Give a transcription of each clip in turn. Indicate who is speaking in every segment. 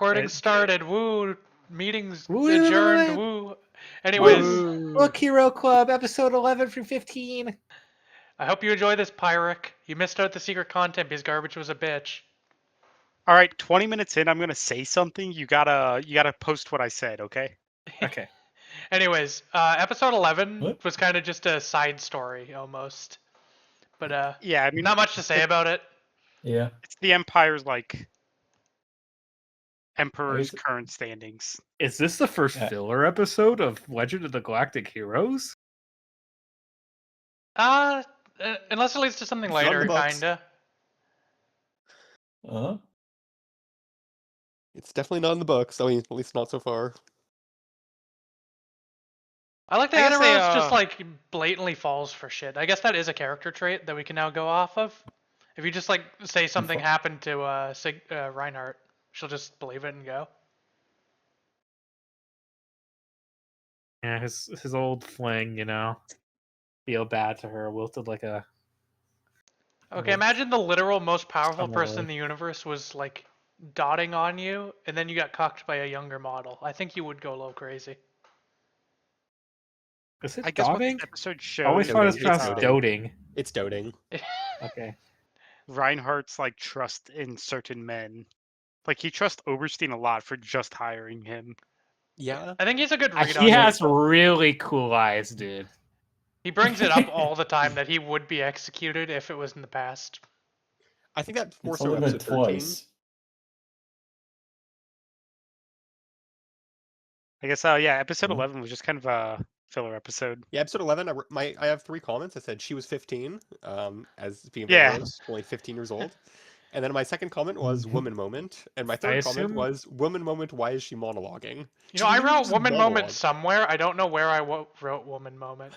Speaker 1: Recording started. Woo. Meetings
Speaker 2: Woo.
Speaker 1: adjourned. Woo. Anyways,
Speaker 2: Book Hero Club, episode 11 from 15.
Speaker 1: I hope you enjoy this, Pyric. You missed out the secret content because Garbage was a bitch.
Speaker 3: All right, 20 minutes in, I'm gonna say something. You gotta post what I said, okay?
Speaker 2: Okay.
Speaker 1: Anyways, episode 11
Speaker 2: What?
Speaker 1: was kind of just a side story almost, but
Speaker 3: Yeah, I mean,
Speaker 1: not much to say about it.
Speaker 2: Yeah.
Speaker 3: it's the Empire's Emperor's
Speaker 2: guess-
Speaker 3: current standings.
Speaker 4: Is this the first filler episode of Legend of the Galactic Heroes?
Speaker 1: Unless it leads to something
Speaker 5: It's not in
Speaker 1: later,
Speaker 5: the books.
Speaker 1: kinda.
Speaker 5: It's definitely not in the books. I mean, at least not so far.
Speaker 1: I like that
Speaker 3: I guess they,
Speaker 1: Anaros just like blatantly falls for shit. I guess that is a character trait that we can now go off of. If you just like say something happened to Reinhardt, she'll just believe it and go.
Speaker 4: Yeah, his old fling, feel bad to her, wilted like a...
Speaker 1: Okay, imagine the literal most powerful
Speaker 4: I'm
Speaker 1: person in
Speaker 4: aware.
Speaker 1: the universe was like dotting on you, and then you got cucked by a younger model. I think you would go a little crazy.
Speaker 4: Is it
Speaker 3: I guess what
Speaker 4: dotting?
Speaker 3: this episode
Speaker 4: I
Speaker 3: shows
Speaker 4: always thought it was
Speaker 5: Doting.
Speaker 4: pronounced
Speaker 5: It's
Speaker 4: doting.
Speaker 5: It's doting.
Speaker 4: Okay.
Speaker 3: Reinhardt's trust in certain men. Like he trusts Oberstein a lot for just hiring him.
Speaker 5: Yeah.
Speaker 1: I think he's a good read on
Speaker 4: He
Speaker 1: it.
Speaker 4: has really cool eyes, dude.
Speaker 1: He brings it up all the time that he would be executed if it was in the past.
Speaker 5: I think that more
Speaker 2: It's
Speaker 5: so
Speaker 2: only been
Speaker 5: episode 13.
Speaker 2: twice.
Speaker 3: I guess episode
Speaker 2: Mhm.
Speaker 3: 11 was just kind of a filler episode.
Speaker 5: Yeah, episode 11. I have 3 comments. I said she was 15. As being
Speaker 3: Yeah.
Speaker 5: only 15 years old. And then my second comment was woman moment, and my
Speaker 4: I
Speaker 5: third comment
Speaker 4: assume-
Speaker 5: was woman moment. Why is she monologuing?
Speaker 1: You know, I wrote
Speaker 5: just
Speaker 1: woman moment
Speaker 5: monologue.
Speaker 1: somewhere. I don't know where I wrote woman moment.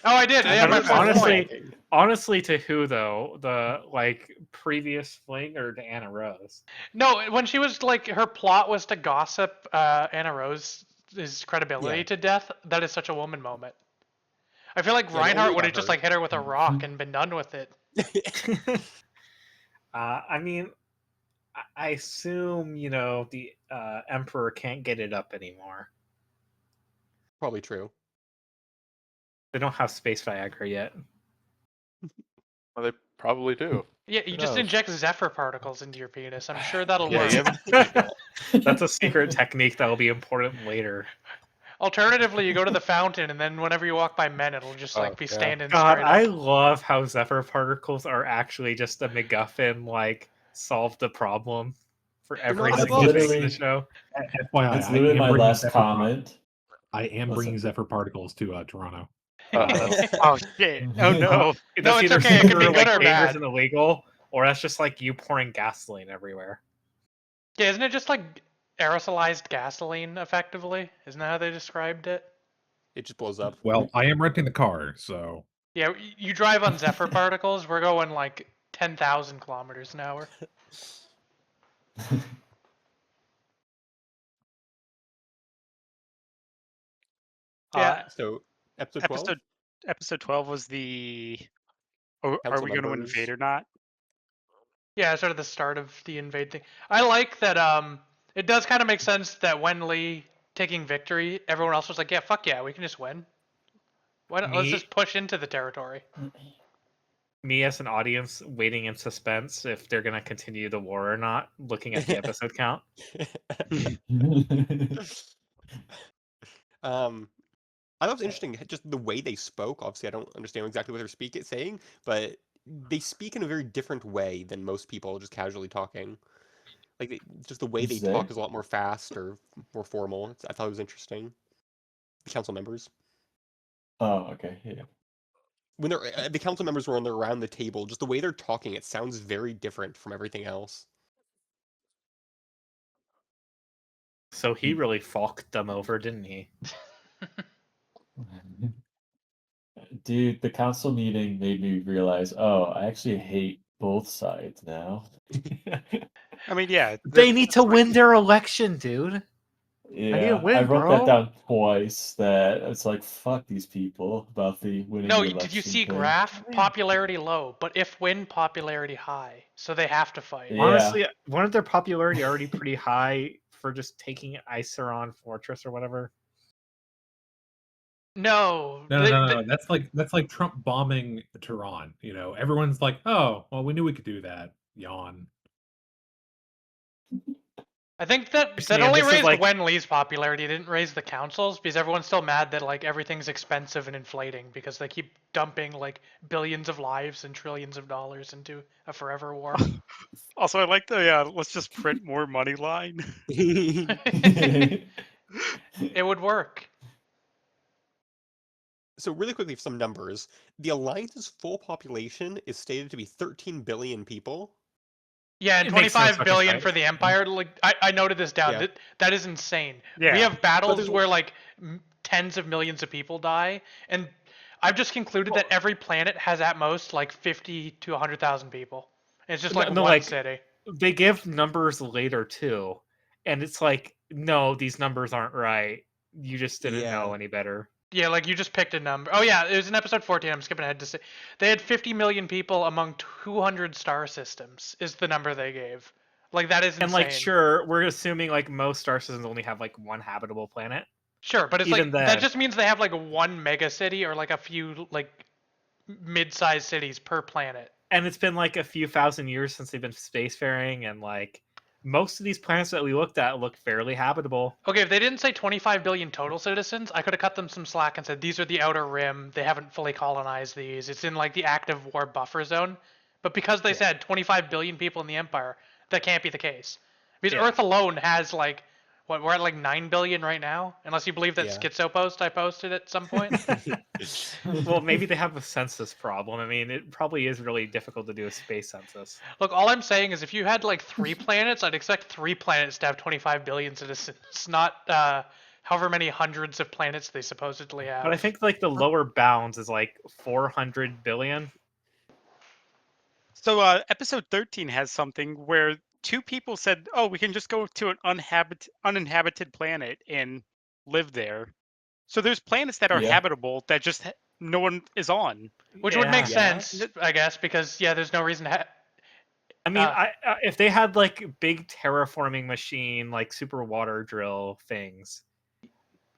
Speaker 1: Oh, I did. Yeah, my
Speaker 4: don't-
Speaker 1: first
Speaker 4: honestly-
Speaker 1: point.
Speaker 4: Honestly, to who, though? The, previous fling or to Anna Rose?
Speaker 1: No, when she was like, her plot was to gossip Anna Rose's credibility
Speaker 5: Yeah.
Speaker 1: to death. That is such a woman moment. I feel like
Speaker 5: Yeah,
Speaker 1: Reinhardt
Speaker 5: only
Speaker 1: would have
Speaker 5: about
Speaker 1: just
Speaker 5: her.
Speaker 1: like hit her with a rock and been done with it.
Speaker 4: I mean, I assume, the Emperor can't get it up anymore.
Speaker 5: Probably true.
Speaker 4: They don't have space Viagra yet.
Speaker 6: Well, they probably do.
Speaker 1: Yeah, you just
Speaker 6: knows?
Speaker 1: inject Zephyr particles into your penis. I'm sure that'll
Speaker 6: Yeah,
Speaker 1: work.
Speaker 6: you haven't-
Speaker 4: That's a secret technique that will be important later.
Speaker 1: Alternatively, you go to the fountain, and then whenever you walk by men, it'll just like be
Speaker 6: yeah.
Speaker 1: standing
Speaker 4: God,
Speaker 1: straight up.
Speaker 4: I love how Zephyr particles are actually just a MacGuffin, solve the problem for every
Speaker 5: not
Speaker 4: single
Speaker 5: above.
Speaker 4: thing in the show.
Speaker 7: FYI,
Speaker 2: That's literally my last comment.
Speaker 7: I am
Speaker 2: Listen.
Speaker 7: bringing Zephyr particles to Toronto.
Speaker 3: Oh shit! Oh no!
Speaker 1: No,
Speaker 4: That's
Speaker 1: it's
Speaker 4: either
Speaker 1: okay, it could be
Speaker 4: super,
Speaker 1: good or
Speaker 4: dangerous
Speaker 1: bad.
Speaker 4: and illegal, or that's just you pouring gasoline everywhere.
Speaker 1: Yeah, isn't it just like aerosolized gasoline, effectively? Isn't that how they described it?
Speaker 5: It just blows up.
Speaker 7: Well, I am renting the car, so
Speaker 1: Yeah, you drive on Zephyr particles. We're going like 10,000 kilometers an hour. Yeah,
Speaker 5: So episode 12.
Speaker 3: Episode 12 was the. Are
Speaker 5: Council
Speaker 3: we going to
Speaker 5: members.
Speaker 3: invade or not?
Speaker 1: yeah, sort of the start of the invade thing. I like that. It does kind of make sense that when Lee taking victory, everyone else was like, "Yeah, fuck yeah, we can just win. Why don't let's
Speaker 4: Me-
Speaker 1: just push into the territory."
Speaker 4: Me as an audience waiting in suspense if they're gonna continue the war or not, looking at the episode count.
Speaker 5: I thought it was interesting, just the way they spoke. Obviously, I don't understand exactly what they're saying, but they speak in a very different way than most people just casually talking. Just the way they
Speaker 2: Say?
Speaker 5: talk is a lot more fast or more formal. I thought it was interesting. The council members,
Speaker 2: Oh, okay. Yeah.
Speaker 5: when they're the council members when they're around the table, just the way they're talking, it sounds very different from everything else.
Speaker 4: So he really fucked them over, didn't he?
Speaker 2: Dude, the council meeting made me realize, oh, I actually hate both sides now.
Speaker 3: I mean, yeah.
Speaker 4: They need to win their election, dude.
Speaker 2: Yeah,
Speaker 6: win,
Speaker 2: I wrote
Speaker 6: bro.
Speaker 2: that down twice. That it's like, fuck these people about the winning.
Speaker 1: No,
Speaker 2: the
Speaker 1: did you
Speaker 2: election
Speaker 1: see
Speaker 2: thing.
Speaker 1: graph? Popularity low, but if win, popularity high. So they have to fight.
Speaker 2: Yeah.
Speaker 4: Honestly, weren't their popularity already pretty high for just taking Iceron Fortress or whatever?
Speaker 1: No.
Speaker 7: No. That's like Trump bombing Tehran. You know, everyone's like, "Oh, well, we knew we could do that." Yawn.
Speaker 1: I think that
Speaker 4: Understand,
Speaker 1: only
Speaker 4: this is
Speaker 1: raised
Speaker 4: like-
Speaker 1: Wen Lee's popularity. It didn't raise the councils because everyone's still mad that like everything's expensive and inflating because they keep dumping like billions of lives and trillions of dollars into a forever war.
Speaker 3: Also, I like the let's just print more money line.
Speaker 1: It would work.
Speaker 5: So really quickly, for some numbers, the Alliance's full population is stated to be 13 billion people.
Speaker 1: Yeah, and
Speaker 4: It makes no
Speaker 1: 25
Speaker 4: fucking
Speaker 1: billion
Speaker 4: sense.
Speaker 1: for the Empire. Like I noted this down.
Speaker 5: Yeah.
Speaker 1: That is insane.
Speaker 3: Yeah.
Speaker 1: We have battles
Speaker 5: there's-
Speaker 1: where like tens of millions of people die, and I've just concluded that every planet has at most like 50 to 100,000 people. And it's just like
Speaker 4: No,
Speaker 1: one
Speaker 4: like-
Speaker 1: city.
Speaker 4: They give numbers later too, and it's like, no, these numbers aren't right. You just didn't
Speaker 5: Yeah.
Speaker 4: know any better.
Speaker 1: Yeah, like you just picked a number. Oh yeah, it was in episode 14. I'm skipping ahead to say they had 50 million people among 200 star systems. Is the number they gave? Like that is insane.
Speaker 4: And like, sure, we're assuming like most star systems only have like one habitable planet.
Speaker 1: Sure, but it's
Speaker 4: Even
Speaker 1: like that
Speaker 4: then-
Speaker 1: just means they have like one mega city or like a few like mid-sized cities per planet.
Speaker 4: And it's been like a few thousand years since they've been spacefaring, and like most of these planets that we looked at look fairly habitable.
Speaker 1: Okay, if they didn't say 25 billion total citizens, I could have cut them some slack and said these are the outer rim. They haven't fully colonized these. It's in like the active war buffer zone. But because they said 25 billion people in the Empire, that can't be the case. Because
Speaker 4: Yeah.
Speaker 1: Earth alone has like what we're at like 9 billion right now, unless you believe that
Speaker 5: Yeah.
Speaker 1: Schizo post I posted at some point.
Speaker 4: Well, maybe they have a census problem. I mean, it probably is really difficult to do a space census.
Speaker 1: Look, all I'm saying is if you had like 3 planets, I'd expect 3 planets to have 25 billion citizens, not however many hundreds of planets they supposedly have.
Speaker 4: But I think like the lower bounds is like 400 billion.
Speaker 3: So episode 13 has something where two people said, "Oh, we can just go to an uninhabited planet and live there." So there's planets that are
Speaker 2: Yeah.
Speaker 3: habitable that just no one is on.
Speaker 1: Which would make
Speaker 5: Yeah.
Speaker 1: sense, I guess, because yeah, there's no reason to.
Speaker 4: I mean,
Speaker 1: Uh,
Speaker 4: if they had like big terraforming machine, like super water drill things,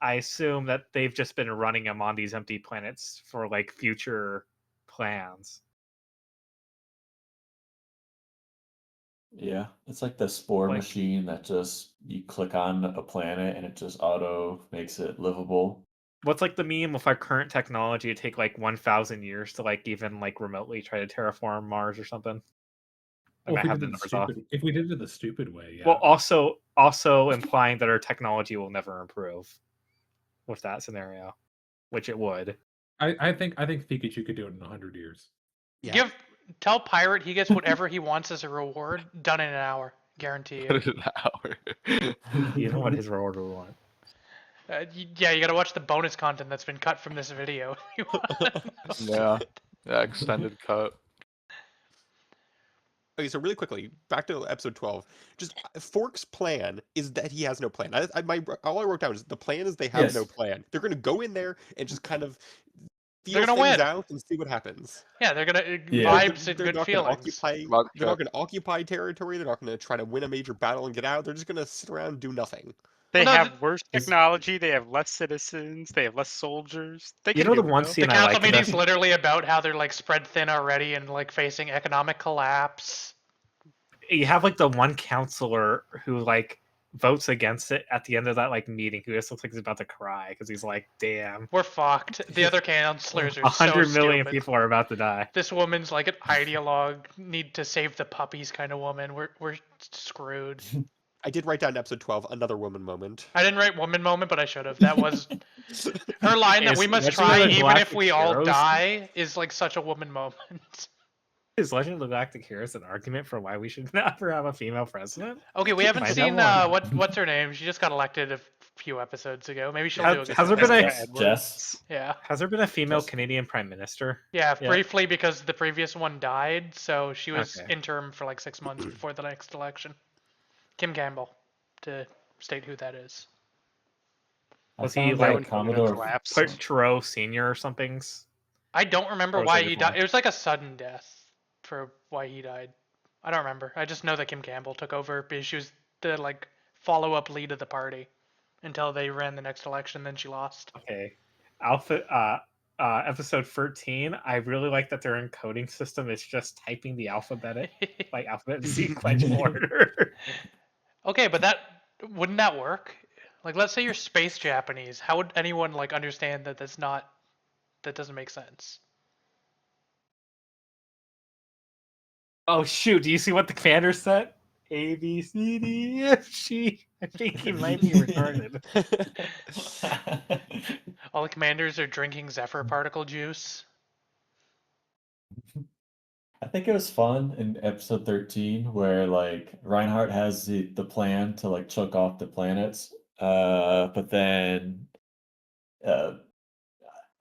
Speaker 4: I assume that they've just been running them on these empty planets for like future plans.
Speaker 2: Yeah, it's like the spore
Speaker 4: Like-
Speaker 2: machine that just you click on a planet and it just auto makes it livable.
Speaker 4: What's like the meme with our current technology? It'd take like 1,000 years to like even like remotely try to terraform Mars or something. I
Speaker 7: Well,
Speaker 4: might
Speaker 7: if,
Speaker 4: have
Speaker 7: we
Speaker 4: the
Speaker 7: did it
Speaker 4: numbers off.
Speaker 7: stupid, if we did it the stupid way, yeah.
Speaker 4: Well, also implying that our technology will never improve with that scenario, which it would.
Speaker 7: I think Pikachu could do it in 100 years.
Speaker 5: Yeah.
Speaker 1: Tell Pirate he gets whatever he wants as a reward, done in an hour, guarantee
Speaker 6: Put
Speaker 1: you.
Speaker 6: it an hour.
Speaker 4: You know what his reward would want.
Speaker 1: Yeah, you gotta watch the bonus content that's been cut from this video. if you want.
Speaker 6: Yeah. Yeah, extended cut.
Speaker 5: Okay, so really quickly, back to episode 12. Just Fork's plan is that he has no plan. All I wrote down is the plan is they have no
Speaker 2: Yes.
Speaker 5: plan. They're going to go in there and just kind of feel
Speaker 1: They're gonna
Speaker 5: things
Speaker 1: win.
Speaker 5: out and see what happens.
Speaker 1: Yeah, they're gonna
Speaker 2: Yeah.
Speaker 1: vibes and
Speaker 5: They're
Speaker 1: good
Speaker 5: not gonna
Speaker 1: feelings.
Speaker 5: occupy.
Speaker 6: Mug
Speaker 5: They're not
Speaker 6: check.
Speaker 5: going to occupy territory. They're not going to try to win a major battle and get out. They're just going to sit around and do nothing.
Speaker 3: They
Speaker 1: Well, no,
Speaker 3: have worse technology. They have less citizens. They have less soldiers. They
Speaker 4: You
Speaker 3: can
Speaker 4: know
Speaker 3: do
Speaker 4: the
Speaker 3: it,
Speaker 4: one
Speaker 3: though.
Speaker 4: scene
Speaker 1: The
Speaker 4: I
Speaker 1: council
Speaker 4: like
Speaker 1: meeting's
Speaker 4: about-
Speaker 1: literally about how they're like spread thin already and like facing economic collapse.
Speaker 4: You have like the one counselor who like votes against it at the end of that like meeting, who just looks like he's about to cry because he's like, "Damn,
Speaker 1: We're fucked. The other counselors are
Speaker 4: 100
Speaker 1: so
Speaker 4: million
Speaker 1: stupid.
Speaker 4: people are about to die."
Speaker 1: This woman's like an ideologue, need to save the puppies kind of woman. We're screwed.
Speaker 5: I did write down in episode 12 another woman moment.
Speaker 1: I didn't write woman moment, but I should have. That was her line that
Speaker 4: Is
Speaker 1: we must
Speaker 4: Legend of
Speaker 1: try
Speaker 4: the
Speaker 1: even if
Speaker 4: Galactic
Speaker 1: we all
Speaker 4: Heroes-
Speaker 1: die is like such a woman moment.
Speaker 4: Is Legend of the Galactic Heroes an argument for why we should never have a female president?
Speaker 1: Okay, we haven't
Speaker 4: Find
Speaker 1: seen
Speaker 4: out one.
Speaker 1: what's her name? She just got elected a few episodes ago. Maybe she'll
Speaker 4: Has-
Speaker 1: do a good
Speaker 4: has there
Speaker 1: job.
Speaker 4: been a-
Speaker 2: Jess, Jess.
Speaker 1: Yeah.
Speaker 4: Has there been a female
Speaker 2: Yes.
Speaker 4: Canadian prime minister?
Speaker 1: Yeah,
Speaker 4: Yeah.
Speaker 1: briefly because the previous one died, so she was
Speaker 4: Okay.
Speaker 1: interim for like 6 months before the next election. Kim Campbell, to state who that is.
Speaker 2: I
Speaker 4: Was he,
Speaker 2: found
Speaker 4: like,
Speaker 2: out Commodore.
Speaker 3: collapse?
Speaker 4: Trudeau Senior or something's?
Speaker 1: I don't remember
Speaker 4: Or was
Speaker 1: why
Speaker 4: it
Speaker 1: he
Speaker 4: before?
Speaker 1: died. It was like a sudden death for why he died. I don't remember. I just know that Kim Campbell took over because she was the like follow-up lead of the party until they ran the next election. Then she lost.
Speaker 4: Okay. Episode 13, I really like that their encoding system is just typing the alphabet in sequential order.
Speaker 1: Okay, but wouldn't that work? Like, let's say you're space Japanese. How would anyone like understand that that doesn't make sense?
Speaker 4: Oh shoot, do you see what the commander said? A, B, C, D, E, F, G. I think he might be retarded.
Speaker 1: All the commanders are drinking Zephyr particle juice.
Speaker 2: I think it was fun in episode 13 where like Reinhardt has the plan to like choke off the planets. But then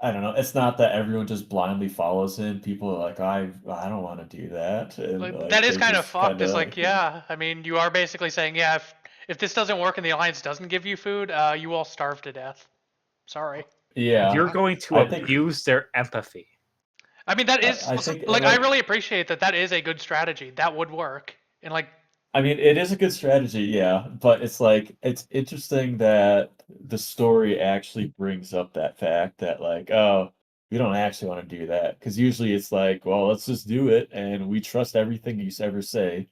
Speaker 2: I don't know. It's not that everyone just blindly follows him. People are like, I don't want to do that. And
Speaker 1: Like,
Speaker 2: like,
Speaker 1: that is
Speaker 2: they
Speaker 1: kind of
Speaker 2: just
Speaker 1: fucked. It's
Speaker 2: kinda-
Speaker 1: like, yeah, I mean, you are basically saying, yeah, if this doesn't work and the alliance doesn't give you food, you all starve to death. Sorry.
Speaker 2: Yeah.
Speaker 4: You're going to
Speaker 2: I think-
Speaker 4: abuse their empathy.
Speaker 1: I mean, that is
Speaker 2: I think,
Speaker 1: like,
Speaker 2: like-
Speaker 1: I really appreciate that is a good strategy. That would work. And like,
Speaker 2: I mean, it is a good strategy, yeah, but it's like it's interesting that the story actually brings up that fact that like, oh, we don't actually want to do that because usually it's like, well, let's just do it and we trust everything you ever say.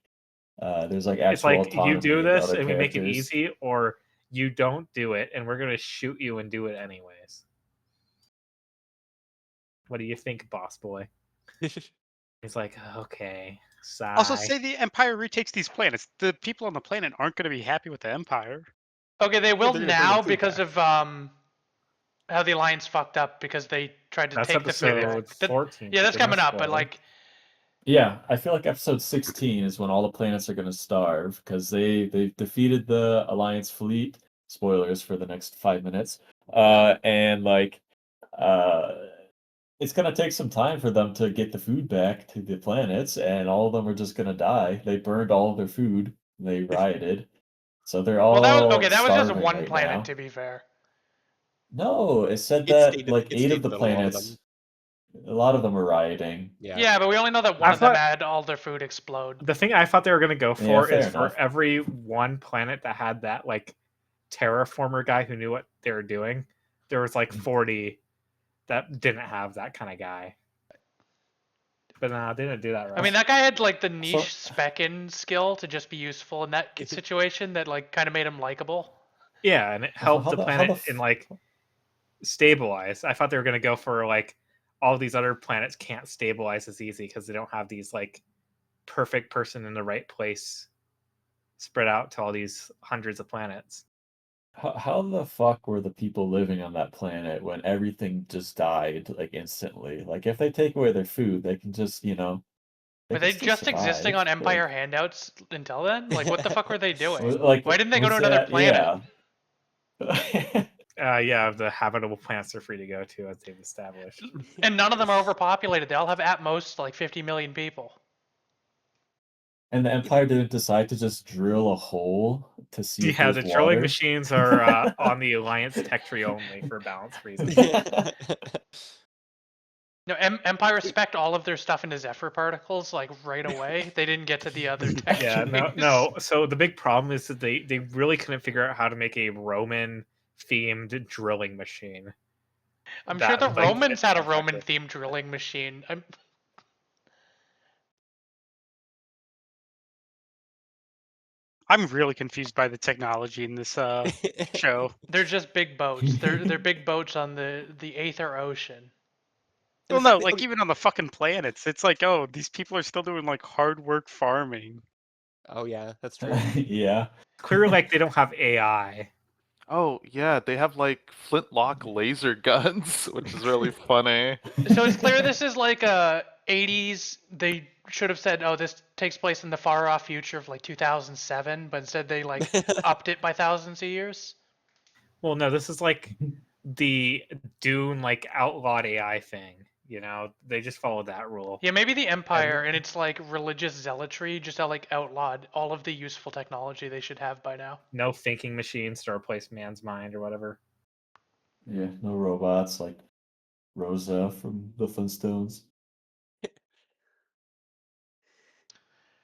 Speaker 2: There's like
Speaker 4: It's
Speaker 2: actual
Speaker 4: like you
Speaker 2: autonomy
Speaker 4: do
Speaker 2: in
Speaker 4: this
Speaker 2: other
Speaker 4: and we make it
Speaker 2: characters.
Speaker 4: easy, or you don't do it and we're going to shoot you and do it anyways. What do you think, boss boy? He's like, okay, sigh.
Speaker 3: Also, say the Empire retakes these planets. The people on the planet aren't going to be happy with the Empire.
Speaker 1: okay, they will
Speaker 5: they're gonna bring
Speaker 1: now
Speaker 5: the food
Speaker 1: because
Speaker 5: back.
Speaker 1: of how the alliance fucked up because they tried to
Speaker 4: That's
Speaker 1: take the food.
Speaker 4: episode
Speaker 1: That-
Speaker 4: 14.
Speaker 1: yeah, that's
Speaker 4: Give him a
Speaker 1: coming up, but
Speaker 4: spoiler.
Speaker 1: like,
Speaker 2: Yeah, I feel like episode 16 is when all the planets are going to starve because they've defeated the Alliance fleet. Spoilers for the next 5 minutes. And like it's going to take some time for them to get the food back to the planets, and all of them are just going to die. They burned all of their food. They rioted. So they're all
Speaker 1: well, that was just
Speaker 2: starving
Speaker 1: one
Speaker 2: right
Speaker 1: planet,
Speaker 2: now.
Speaker 1: to be fair.
Speaker 2: No, it said
Speaker 5: It
Speaker 2: that
Speaker 5: stated-
Speaker 2: like
Speaker 5: it
Speaker 2: 8 of
Speaker 5: stated
Speaker 2: the
Speaker 5: that a lot of
Speaker 2: planets,
Speaker 5: them-
Speaker 2: a lot of them are rioting.
Speaker 1: Yeah, but we only know that one
Speaker 4: I
Speaker 1: of them
Speaker 4: thought-
Speaker 1: had all their food explode.
Speaker 4: The thing I thought they were going to go
Speaker 2: Yeah,
Speaker 4: for
Speaker 2: fair
Speaker 4: is
Speaker 2: enough.
Speaker 4: for every one planet that had that like terraformer guy who knew what they were doing, there was like 40 that didn't have that kind of guy. But no, they didn't do that right.
Speaker 1: I mean, that guy had like the niche
Speaker 2: So-
Speaker 1: spec-in skill to just be useful in that situation that like kind of made him likable.
Speaker 4: yeah, and it helped
Speaker 2: how
Speaker 4: the
Speaker 2: the- how
Speaker 4: planet
Speaker 2: the
Speaker 4: in like stabilize. I thought they were going to go for like all these other planets can't stabilize as easy because they don't have these like perfect person in the right place spread out to all these hundreds of planets.
Speaker 2: How the fuck were the people living on that planet when everything just died like instantly? Like if they take away their food, they can just,
Speaker 1: Were
Speaker 2: can
Speaker 1: they
Speaker 2: still
Speaker 1: just existing on
Speaker 2: survive,
Speaker 1: Empire handouts until then? Like, what the fuck were they doing?
Speaker 2: Like,
Speaker 1: Why didn't they go to
Speaker 2: was
Speaker 1: another
Speaker 2: that-
Speaker 1: planet?
Speaker 2: Yeah.
Speaker 4: Yeah, the habitable planets are free to go to as they've established.
Speaker 1: And none of them are overpopulated. They all have at most like 50 million people.
Speaker 2: And the Empire didn't decide to just drill a hole to see if
Speaker 4: Yeah,
Speaker 2: there's
Speaker 4: the trolling
Speaker 2: water?
Speaker 4: machines are on the Alliance tech tree only for balance reasons.
Speaker 1: No, Empire respect all of their stuff into Zephyr particles like right away. They didn't get to the other tech
Speaker 4: Yeah, no,
Speaker 1: trees.
Speaker 4: no. So the big problem is that they really couldn't figure out how to make a Roman themed drilling machine.
Speaker 1: I'm
Speaker 4: that,
Speaker 1: sure the
Speaker 4: like,
Speaker 1: Romans had a
Speaker 4: Empire
Speaker 1: Roman
Speaker 4: did.
Speaker 1: themed drilling machine.
Speaker 3: I'm really confused by the technology in this show.
Speaker 1: They're just big boats. They're big boats on the Aether Ocean.
Speaker 3: Well, no, like even on the fucking planets, it's like, oh, these people are still doing like hard work farming.
Speaker 5: Oh yeah, that's true.
Speaker 2: Yeah.
Speaker 4: Clearly, like they don't have AI.
Speaker 6: Oh yeah, they have like flintlock laser guns, which is really funny.
Speaker 1: So it's clear this is like a 80s. They should have said, "Oh, this takes place in the far off future of like 2007," but instead they like upped it by thousands of years.
Speaker 4: Well, no, this is like the Dune like outlawed AI thing. You know, they just followed that rule.
Speaker 1: Yeah, maybe the Empire and its like religious zealotry just like outlawed all of the useful technology they should have by now.
Speaker 4: No thinking machines to replace man's mind or whatever.
Speaker 2: Yeah, no robots like Rosa from the Flintstones.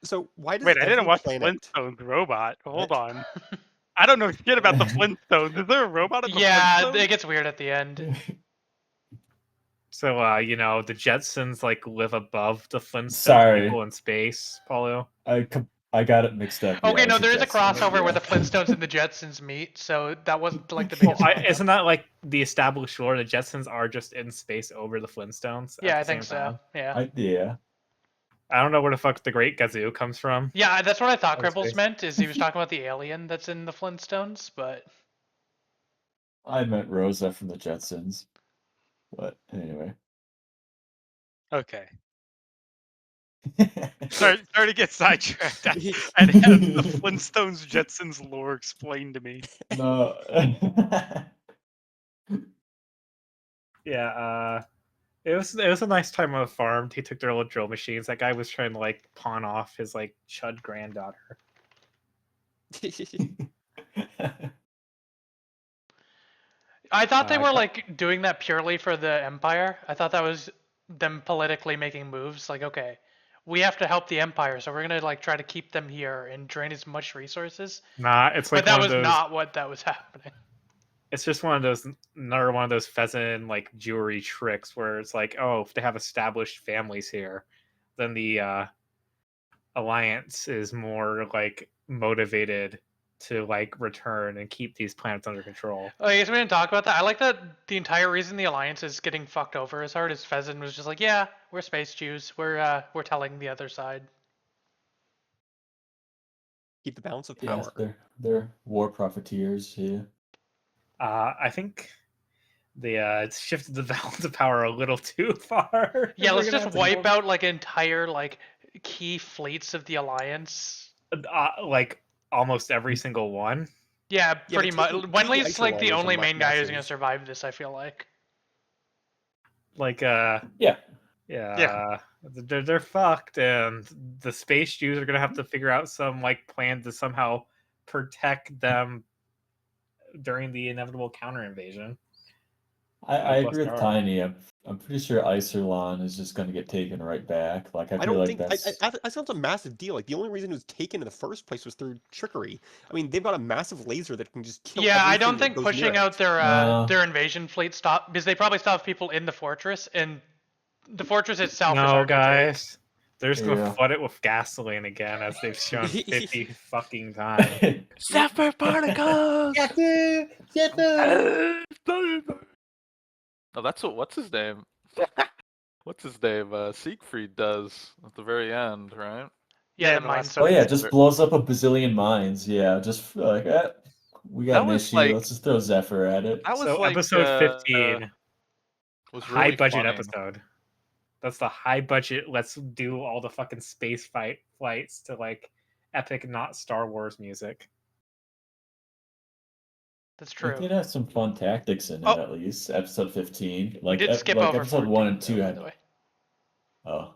Speaker 5: So why does
Speaker 3: Wait, I didn't
Speaker 5: every
Speaker 3: watch
Speaker 5: planet...
Speaker 3: Flintstones Robot. Hold on. I don't know shit about the Flintstones. Is there a robot in the
Speaker 1: Yeah,
Speaker 3: Flintstones?
Speaker 1: it gets weird at the end.
Speaker 4: So, the Jetsons like live above the Flintstones
Speaker 2: Sorry.
Speaker 4: people in space, Paulo.
Speaker 2: I got it mixed up.
Speaker 1: Okay,
Speaker 2: Yeah,
Speaker 1: no,
Speaker 2: it's
Speaker 1: there is a
Speaker 2: Jetson,
Speaker 1: crossover where
Speaker 2: yeah.
Speaker 1: the Flintstones and the Jetsons meet, so that wasn't like the
Speaker 4: Well,
Speaker 1: biggest. fuck up.
Speaker 4: isn't that like the established lore? The Jetsons are just in space over the Flintstones.
Speaker 1: Yeah,
Speaker 4: at
Speaker 1: I
Speaker 4: the
Speaker 1: think
Speaker 4: same
Speaker 1: so.
Speaker 4: time.
Speaker 1: Yeah.
Speaker 2: Yeah.
Speaker 4: I don't know where the fuck the Great Gazoo comes from.
Speaker 1: Yeah, that's what I thought
Speaker 4: That's
Speaker 1: Cripples
Speaker 4: based-
Speaker 1: meant, is he was talking about the alien that's in the Flintstones, but
Speaker 2: I meant Rosa from the Jetsons. But anyway.
Speaker 3: Okay. Sorry to get sidetracked. I'd have the Flintstones Jetsons lore explained to me.
Speaker 2: No.
Speaker 4: Yeah, it was a nice time on the farm. He took their little drill machines. That guy was trying to like pawn off his like chud granddaughter.
Speaker 1: I thought they were
Speaker 4: Got-
Speaker 1: like doing that purely for the Empire. I thought that was them politically making moves. Like, okay, we have to help the Empire, so we're gonna like try to keep them here and drain as much resources.
Speaker 4: Nah, it's like
Speaker 1: But that
Speaker 4: one
Speaker 1: was
Speaker 4: of those.
Speaker 1: not what that was happening.
Speaker 4: It's just another one of those pheasant like jewelry tricks where it's like, oh, if they have established families here, then the alliance is more like motivated to like return and keep these planets under control.
Speaker 1: Oh, I guess we didn't talk about that. I like that the entire reason the Alliance is getting fucked over as hard as Pheasant was just like, yeah, we're space Jews. We're telling the other side.
Speaker 5: Keep the balance of
Speaker 2: Yes,
Speaker 5: power.
Speaker 2: they're war profiteers, yeah.
Speaker 4: I think they shifted the balance of power a little too far.
Speaker 1: Yeah,
Speaker 4: We're
Speaker 1: let's
Speaker 4: gonna
Speaker 1: just
Speaker 4: have to
Speaker 1: wipe
Speaker 4: go-
Speaker 1: out like entire like key fleets of the Alliance.
Speaker 4: like almost every single one.
Speaker 1: Yeah,
Speaker 5: but
Speaker 1: pretty much.
Speaker 5: taking
Speaker 1: Wenley's like the
Speaker 5: Iserlon was a
Speaker 1: only main guy who's gonna
Speaker 5: massive-
Speaker 1: survive this. I feel like.
Speaker 4: Like
Speaker 2: Yeah.
Speaker 4: yeah, they're fucked, and the space Jews are gonna have to figure out some like plan to somehow protect them during the inevitable counter invasion.
Speaker 2: I
Speaker 4: Plus
Speaker 2: agree with
Speaker 4: there are.
Speaker 2: Tiny. I'm pretty sure Iserlon is just going to get taken right back. Like I
Speaker 5: I
Speaker 2: feel
Speaker 5: don't
Speaker 2: like
Speaker 5: think
Speaker 2: that's
Speaker 5: I sounds a massive deal. Like the only reason it was taken in the first place was through trickery. I mean, they've got a massive laser that can just kill.
Speaker 1: Yeah, I
Speaker 5: everything
Speaker 1: don't
Speaker 5: that
Speaker 1: think
Speaker 5: goes near
Speaker 1: pushing
Speaker 5: it.
Speaker 1: out
Speaker 2: No.
Speaker 1: their invasion fleet stop because they probably still have people in the fortress, and the fortress itself is
Speaker 4: No,
Speaker 1: hard to take.
Speaker 4: guys, they're just gonna
Speaker 2: Yeah.
Speaker 4: flood it with gasoline again, as they've shown 50 fucking times.
Speaker 6: Zephyr particles. No, that's what's his name? What's his name? Siegfried does at the very end, right?
Speaker 1: Yeah,
Speaker 3: Yeah,
Speaker 1: the
Speaker 3: the
Speaker 1: mine
Speaker 3: last
Speaker 2: Oh
Speaker 1: sword.
Speaker 2: yeah, just blows up a bazillion mines. Yeah, just like we got
Speaker 6: That
Speaker 2: an
Speaker 6: was
Speaker 2: issue.
Speaker 6: like-
Speaker 2: Let's just throw Zephyr at it.
Speaker 6: That was
Speaker 4: So
Speaker 6: like
Speaker 4: episode 15,
Speaker 6: was
Speaker 4: high
Speaker 6: really
Speaker 4: budget
Speaker 6: funny.
Speaker 4: episode. That's the high budget. Let's do all the fucking space flights to like epic, not Star Wars music.
Speaker 1: That's
Speaker 2: It
Speaker 1: true.
Speaker 2: did have some fun tactics in it,
Speaker 3: Oh.
Speaker 2: at least. Episode 15.
Speaker 1: We
Speaker 2: Like,
Speaker 1: did skip
Speaker 2: like
Speaker 1: over
Speaker 2: episode
Speaker 1: 14,
Speaker 2: 1 and
Speaker 1: though,
Speaker 2: 2
Speaker 1: by
Speaker 2: had.
Speaker 1: the way.
Speaker 2: Oh.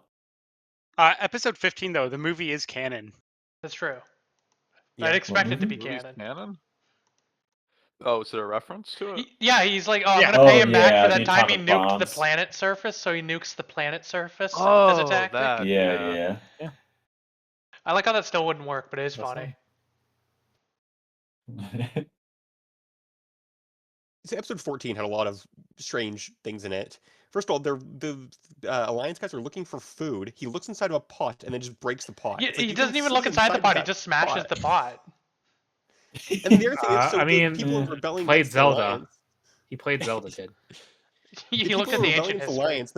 Speaker 3: Episode 15 though, the movie is canon.
Speaker 1: That's true.
Speaker 5: Yeah.
Speaker 1: I'd expect it to be
Speaker 6: Movie's
Speaker 1: canon.
Speaker 6: canon? Oh, is there a reference to it?
Speaker 1: Yeah, he's like, oh, I'm
Speaker 3: Yeah.
Speaker 1: gonna pay
Speaker 2: Oh,
Speaker 1: him back
Speaker 2: yeah,
Speaker 1: for
Speaker 2: the
Speaker 1: that time he
Speaker 2: atomic
Speaker 1: nuked the
Speaker 2: bombs.
Speaker 1: planet surface, so he nukes the planet surface as
Speaker 6: Oh,
Speaker 1: a tactic.
Speaker 6: that.
Speaker 2: Yeah.
Speaker 1: I like how that still wouldn't work, but it is
Speaker 2: That's
Speaker 1: funny.
Speaker 5: So episode 14 had a lot of strange things in it. First of all, the Alliance guys are looking for food. He looks inside of a pot and then just breaks the pot.
Speaker 1: Yeah,
Speaker 5: It's like
Speaker 1: he
Speaker 5: you
Speaker 1: doesn't
Speaker 5: can
Speaker 1: even
Speaker 5: see
Speaker 1: look inside the pot, he
Speaker 5: that
Speaker 1: just smashes
Speaker 5: pot.
Speaker 1: the pot.
Speaker 5: And the other thing is, so
Speaker 4: I
Speaker 5: the
Speaker 4: mean,
Speaker 5: people in rebelling
Speaker 4: played
Speaker 5: against the
Speaker 4: Zelda.
Speaker 5: Alliance,
Speaker 4: He played Zelda, kid.
Speaker 1: He
Speaker 5: the
Speaker 1: looked
Speaker 5: people
Speaker 1: at
Speaker 5: in
Speaker 1: the
Speaker 5: rebelling
Speaker 1: ancient
Speaker 5: against the
Speaker 1: history.
Speaker 5: Alliance,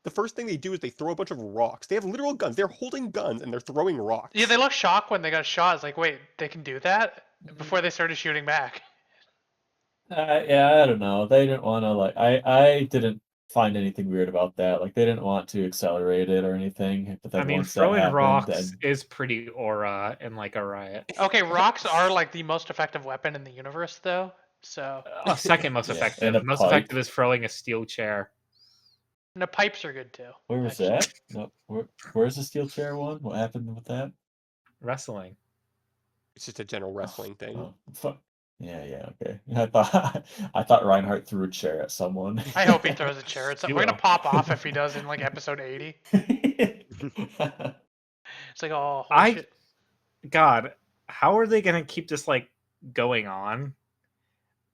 Speaker 5: the first thing they do is they throw a bunch of rocks. They have literal guns. They're holding guns and they're throwing rocks.
Speaker 1: Yeah, they look shocked when they got shot. It's like, wait, they can do that? Before they started shooting back.
Speaker 2: Yeah, I don't know. They didn't want to, like, I didn't find anything weird about that. Like, they didn't want to accelerate it or anything. But then
Speaker 4: I mean,
Speaker 2: once that
Speaker 4: throwing
Speaker 2: happened,
Speaker 4: rocks
Speaker 2: then-
Speaker 4: is pretty aura in like a riot.
Speaker 1: Okay, rocks are like the most effective weapon in the universe, though. So,
Speaker 4: Second most
Speaker 2: Yeah,
Speaker 4: effective.
Speaker 2: and a
Speaker 4: Most
Speaker 2: pipe.
Speaker 4: effective is throwing a steel chair.
Speaker 1: and the pipes are good too.
Speaker 2: Where was
Speaker 1: actually.
Speaker 2: that? No, where's the steel chair one? What happened with that?
Speaker 4: Wrestling.
Speaker 5: It's just a general wrestling thing.
Speaker 2: Oh, fuck. Yeah, okay. I thought Reinhardt threw a chair at someone.
Speaker 1: I hope he throws a chair at
Speaker 4: He
Speaker 1: something. We're gonna
Speaker 4: will.
Speaker 1: pop off if he does in like episode 80. It's like, oh, holy
Speaker 4: I-
Speaker 1: shit.
Speaker 4: God, how are they gonna keep this like going on,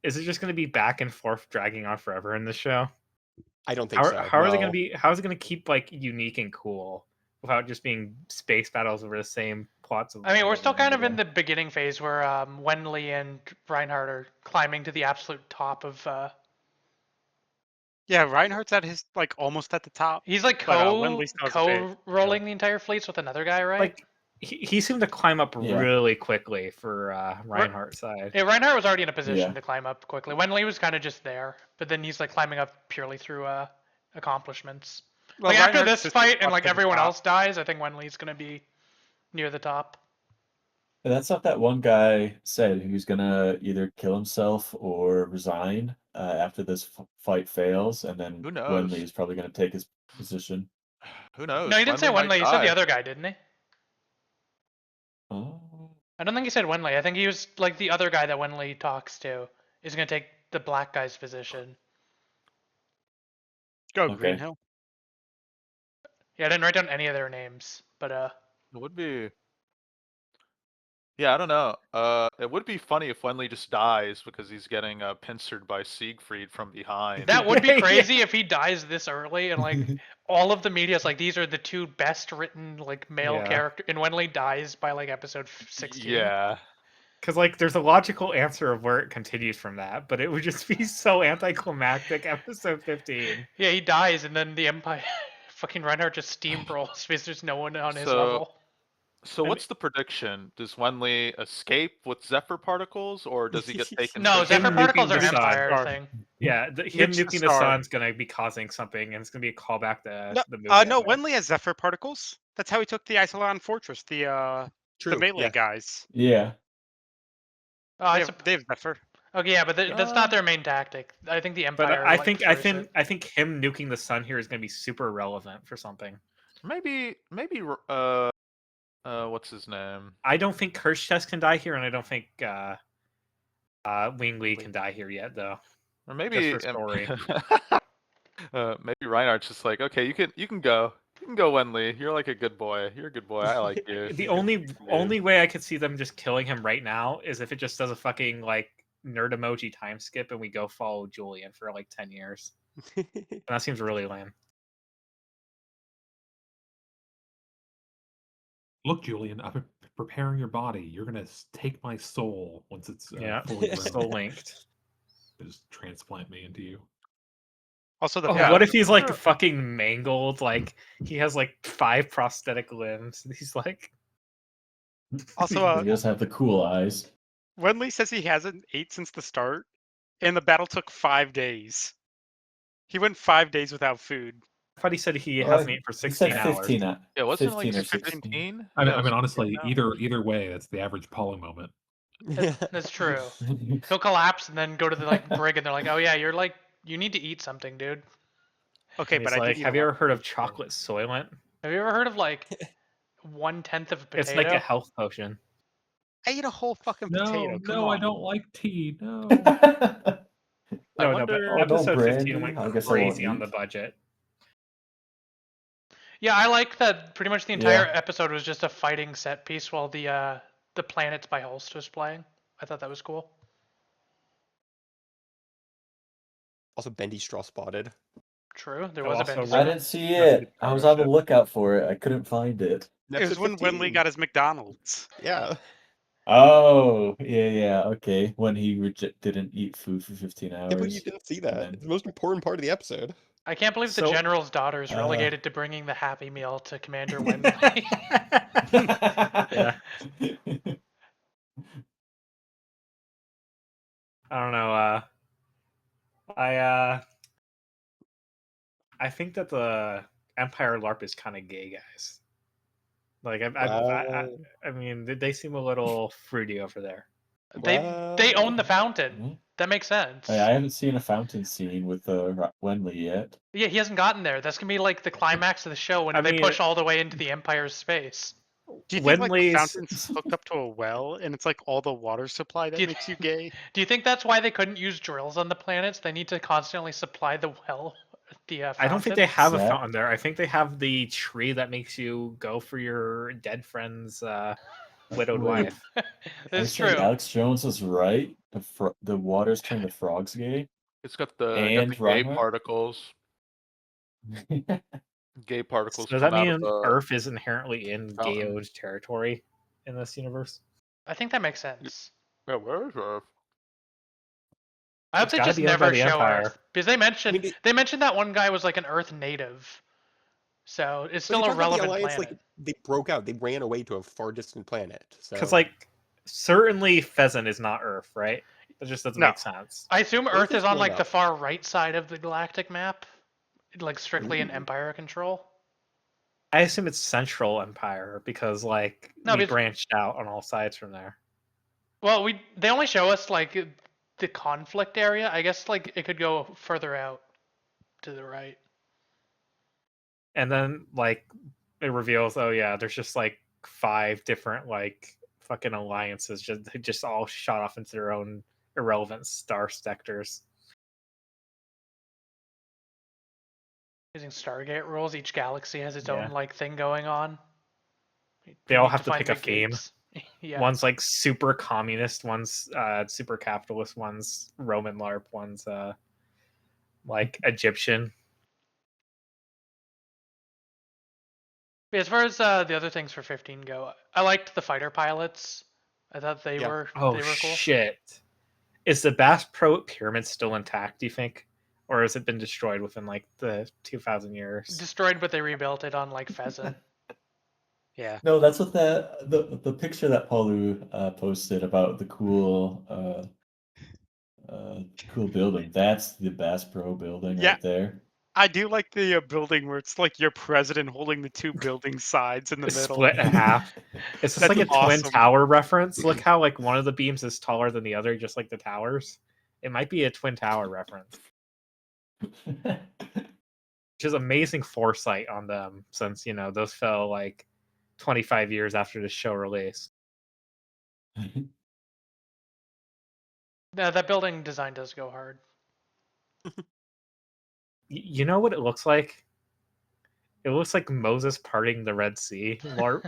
Speaker 4: is it just going to be back and forth dragging on forever in the show?
Speaker 5: I don't think so.
Speaker 4: How are they going
Speaker 5: no.
Speaker 4: to be? How is it going to keep like unique and cool without just being space battles over the same plots of?
Speaker 1: I mean, we're
Speaker 4: over
Speaker 1: still
Speaker 4: and
Speaker 1: kind of
Speaker 4: over
Speaker 1: in the beginning phase where Wenley and Reinhardt are climbing to the absolute top of.
Speaker 3: Yeah, Reinhardt's at his like almost at the top.
Speaker 1: He's like
Speaker 3: But, Wenley still has a bit
Speaker 1: rolling the entire fleets with another guy, right?
Speaker 4: Like he seemed to climb up
Speaker 2: Yeah.
Speaker 4: really quickly for Reinhardt's side.
Speaker 1: Yeah, Reinhardt was already in a position
Speaker 2: Yeah.
Speaker 1: to climb up quickly. Wenley was kind of just there, but then he's like climbing up purely through accomplishments.
Speaker 3: Well,
Speaker 1: Like after
Speaker 3: Reinhardt's
Speaker 1: this
Speaker 3: just
Speaker 1: fight and
Speaker 3: up
Speaker 1: like
Speaker 3: to the
Speaker 1: everyone
Speaker 3: top.
Speaker 1: else dies, I think Wenley's gonna be near the top.
Speaker 2: And that's not that one guy said who's gonna either kill himself or resign after this fight fails, and then
Speaker 6: Who knows?
Speaker 2: Wenley is probably gonna take his position.
Speaker 6: Who knows?
Speaker 1: No, he didn't say
Speaker 6: might
Speaker 1: Wenley. He said the
Speaker 6: die.
Speaker 1: other guy, didn't he?
Speaker 2: Oh,
Speaker 1: I don't think he said Wenley. I think he was like the other guy that Wenley talks to is gonna take the black guy's position.
Speaker 3: Go
Speaker 2: Okay.
Speaker 3: Green Hill.
Speaker 1: Yeah, I didn't write down any of their names, but
Speaker 6: It would be. Yeah, I don't know. It would be funny if Wenley just dies because he's getting pincered by Siegfried from behind.
Speaker 1: that would be
Speaker 4: Yeah.
Speaker 1: crazy if he dies this early and like all of the media's like these are the two best written like male
Speaker 4: Yeah.
Speaker 1: character and Wenley dies by like episode 16.
Speaker 6: Yeah.
Speaker 4: Because like there's a logical answer of where it continues from that, but it would just be so anticlimactic. Episode 15.
Speaker 1: Yeah, he dies and then the Empire fucking Reinhardt just steamrolls because there's no one on his
Speaker 6: So-
Speaker 1: level.
Speaker 6: So what's the prediction? Does Wenley escape with Zephyr particles, or does he get taken?
Speaker 1: No,
Speaker 6: to-
Speaker 1: Zephyr
Speaker 4: nuking
Speaker 1: particles
Speaker 4: the
Speaker 1: are
Speaker 4: sun.
Speaker 1: Empire
Speaker 3: Or-
Speaker 1: thing.
Speaker 4: Yeah, him
Speaker 3: Nukes the
Speaker 4: nuking the
Speaker 3: star.
Speaker 4: sun's gonna be causing something, and it's gonna be a callback to
Speaker 3: No,
Speaker 4: the movie.
Speaker 3: no,
Speaker 4: I bet.
Speaker 3: Wenley has Zephyr particles. That's how he took the Isolon Fortress. The
Speaker 5: True.
Speaker 3: melee
Speaker 5: yeah.
Speaker 3: guys.
Speaker 2: yeah.
Speaker 1: Oh, I
Speaker 3: They have Zephyr.
Speaker 1: okay, yeah, but that's not their main tactic. I think the
Speaker 4: But
Speaker 1: Empire.
Speaker 4: I
Speaker 1: like,
Speaker 4: think
Speaker 1: prefers it.
Speaker 4: I think him nuking the sun here is gonna be super relevant for something.
Speaker 6: Maybe. What's his name?
Speaker 4: I don't think Kershtes can die here, and I don't think Wing Li can die here yet, though.
Speaker 6: Or maybe.
Speaker 4: for story.
Speaker 6: Maybe Reinhardt's just like, okay, you can go. You can go, Wenley. You're like a good boy. You're a good boy. I like you.
Speaker 4: The only way I could see them just killing him right now is if it just does a fucking like nerd emoji time skip and we go follow Julian for like 10 years. And that seems really lame.
Speaker 7: Look, Julian, I'm preparing your body. You're gonna take my soul once it's
Speaker 4: Yeah,
Speaker 7: fully grown.
Speaker 4: still linked.
Speaker 7: Just transplant me into you.
Speaker 3: Also, the
Speaker 4: Oh,
Speaker 6: Yeah.
Speaker 4: what if he's like fucking mangled? Like he has like 5 prosthetic limbs. He's like,
Speaker 3: Also,
Speaker 2: He does have the cool eyes.
Speaker 3: Wenley says he hasn't ate since the start, and the battle took 5 days. He went 5 days without food.
Speaker 4: I thought he said he
Speaker 2: Well,
Speaker 4: hasn't eaten for
Speaker 2: He
Speaker 4: 16
Speaker 2: said
Speaker 4: hours.
Speaker 2: 15.
Speaker 6: Yeah, wasn't it like
Speaker 2: 15 or 16.
Speaker 6: 15?
Speaker 7: I mean,
Speaker 6: Yeah,
Speaker 7: I mean, honestly,
Speaker 6: 16 now.
Speaker 7: either way, that's the average Paulo moment.
Speaker 1: That's true. He'll collapse and then go to the like brig, and they're like, "Oh yeah, you need to eat something, dude."
Speaker 3: Okay,
Speaker 4: And
Speaker 3: but
Speaker 4: he's
Speaker 3: I
Speaker 4: like,
Speaker 3: did eat
Speaker 4: have
Speaker 3: a
Speaker 4: you
Speaker 3: lot.
Speaker 4: ever heard of chocolate soylent?
Speaker 1: Have you ever heard of like 1/10 of a potato?
Speaker 4: It's like a health potion.
Speaker 3: I ate a whole fucking
Speaker 7: No,
Speaker 3: potato. Come
Speaker 7: no,
Speaker 3: on.
Speaker 7: I don't like tea. No.
Speaker 4: No,
Speaker 6: wonder-
Speaker 4: but episode 15
Speaker 2: Brandy,
Speaker 4: went
Speaker 2: I guess I won't
Speaker 4: crazy on the
Speaker 2: eat.
Speaker 4: budget.
Speaker 1: Yeah, I like that. Pretty much the entire episode was just a fighting set piece while the Planets by Holst was playing. I thought that was cool.
Speaker 5: Also, Bendy Straw spotted.
Speaker 1: True, there
Speaker 4: Oh,
Speaker 1: was a
Speaker 4: also
Speaker 1: Bendy.
Speaker 2: I
Speaker 4: Right.
Speaker 2: didn't see
Speaker 4: That's a
Speaker 2: it.
Speaker 4: good
Speaker 2: I was
Speaker 4: photo
Speaker 2: on the
Speaker 4: shoot.
Speaker 2: lookout for it. I couldn't find it.
Speaker 3: It was when Wenley got his McDonald's.
Speaker 5: Yeah.
Speaker 2: Oh, yeah. Okay. When he didn't eat food for 15
Speaker 5: I can't believe you
Speaker 2: hours.
Speaker 5: didn't see that.
Speaker 2: then-
Speaker 5: It's the most important part of the episode.
Speaker 1: I can't believe the
Speaker 4: So-
Speaker 1: General's daughter is
Speaker 2: Uh.
Speaker 1: relegated to bringing the Happy Meal to Commander Wenley.
Speaker 4: Yeah. I don't know. I think that the Empire LARP is kind of gay, guys. Like I mean, they seem a little fruity over there.
Speaker 1: They own the fountain.
Speaker 2: Mhm.
Speaker 1: That makes sense.
Speaker 2: I haven't seen a fountain scene with Wenley yet.
Speaker 1: Yeah, he hasn't gotten there. That's gonna be like the climax of the show when
Speaker 4: I
Speaker 1: they
Speaker 4: mean-
Speaker 1: push all the way into the Empire's space.
Speaker 3: Do you think like the
Speaker 4: Wenley's-
Speaker 3: fountain's hooked up to a well and it's like all the water supply that
Speaker 1: Do you-
Speaker 3: makes you gay?
Speaker 1: Do you think that's why they couldn't use drills on the planets? They need to constantly supply the well.
Speaker 4: I don't think they have a
Speaker 2: Zach?
Speaker 4: fountain there. I think they have the tree that makes you go for your dead friend's widowed
Speaker 2: Wait.
Speaker 4: wife.
Speaker 2: Are you
Speaker 1: It's
Speaker 2: saying
Speaker 1: true.
Speaker 2: Alex Jones was right? The water's turning the frogs gay?
Speaker 6: It's got the
Speaker 2: And
Speaker 6: gay
Speaker 2: Reinhardt?
Speaker 6: particles. Gay
Speaker 4: So
Speaker 6: particles
Speaker 4: does
Speaker 6: come
Speaker 4: that
Speaker 6: out of
Speaker 4: mean
Speaker 6: the
Speaker 4: Earth is inherently in
Speaker 6: fountain.
Speaker 4: Gayo's territory in this universe?
Speaker 1: I think that makes sense.
Speaker 6: Yeah, where is Earth?
Speaker 1: I hope
Speaker 4: It's
Speaker 1: they
Speaker 4: gotta
Speaker 1: just
Speaker 4: be owned by
Speaker 1: never
Speaker 4: the
Speaker 1: show
Speaker 4: Empire.
Speaker 1: Earth because they mentioned
Speaker 5: mean,
Speaker 1: that one guy was like an Earth native, so it's
Speaker 5: But they
Speaker 1: still a
Speaker 5: talked about the
Speaker 1: relevant
Speaker 5: alliance
Speaker 1: planet.
Speaker 5: like they broke out. They ran away to a far distant planet.
Speaker 4: Because,
Speaker 5: So
Speaker 4: like, certainly Pheasant is not Earth, right? That just doesn't
Speaker 1: No.
Speaker 4: make sense.
Speaker 1: I assume
Speaker 5: Earth
Speaker 1: Earth
Speaker 5: is
Speaker 1: is on
Speaker 5: blown
Speaker 1: like the
Speaker 5: up.
Speaker 1: far right side of the galactic map, like strictly in
Speaker 5: Ooh.
Speaker 1: Empire control.
Speaker 4: I assume it's Central Empire because, like,
Speaker 1: No,
Speaker 4: we
Speaker 1: because
Speaker 4: branched out on all sides from there.
Speaker 1: well, they only show us like the conflict area. I guess like it could go further out to the right.
Speaker 4: And then, like, it reveals, oh yeah, there's just like 5 different like fucking alliances just all shot off into their own irrelevant star sectors.
Speaker 1: Using Stargate rules, each galaxy has its
Speaker 4: Yeah.
Speaker 1: own like thing going on.
Speaker 4: They
Speaker 1: You
Speaker 4: all
Speaker 1: need
Speaker 4: have to
Speaker 1: find
Speaker 4: pick
Speaker 1: the
Speaker 4: a theme.
Speaker 1: gates. Yeah.
Speaker 4: One's like super communist, one's super capitalist, one's Roman LARP, one's like Egyptian.
Speaker 1: As far as the other things for 15 go, I liked the fighter pilots. I thought they
Speaker 5: Yeah.
Speaker 1: were
Speaker 4: Oh
Speaker 1: they were cool.
Speaker 4: shit! Is the Bass Pro Pyramid still intact? Do you think, or has it been destroyed within like the 2,000 years?
Speaker 1: Destroyed, but they rebuilt it on like Pheasant.
Speaker 3: Yeah.
Speaker 2: No, that's what the picture that Paulu posted about the cool building. That's the Bass Pro building
Speaker 3: Yeah.
Speaker 2: right there.
Speaker 3: I do like the building where it's like your president holding the 2 building sides in the
Speaker 4: It's
Speaker 3: middle.
Speaker 4: split in half. Is this
Speaker 3: That's
Speaker 4: like a Twin
Speaker 3: awesome.
Speaker 4: Tower reference? Look how like one of the beams is taller than the other, just like the towers. It might be a Twin Tower reference, which is amazing foresight on them, since those fell like 25 years after the show release.
Speaker 1: No, that building design does go hard.
Speaker 4: You know what it looks like? It looks like Moses parting the Red Sea. LARP.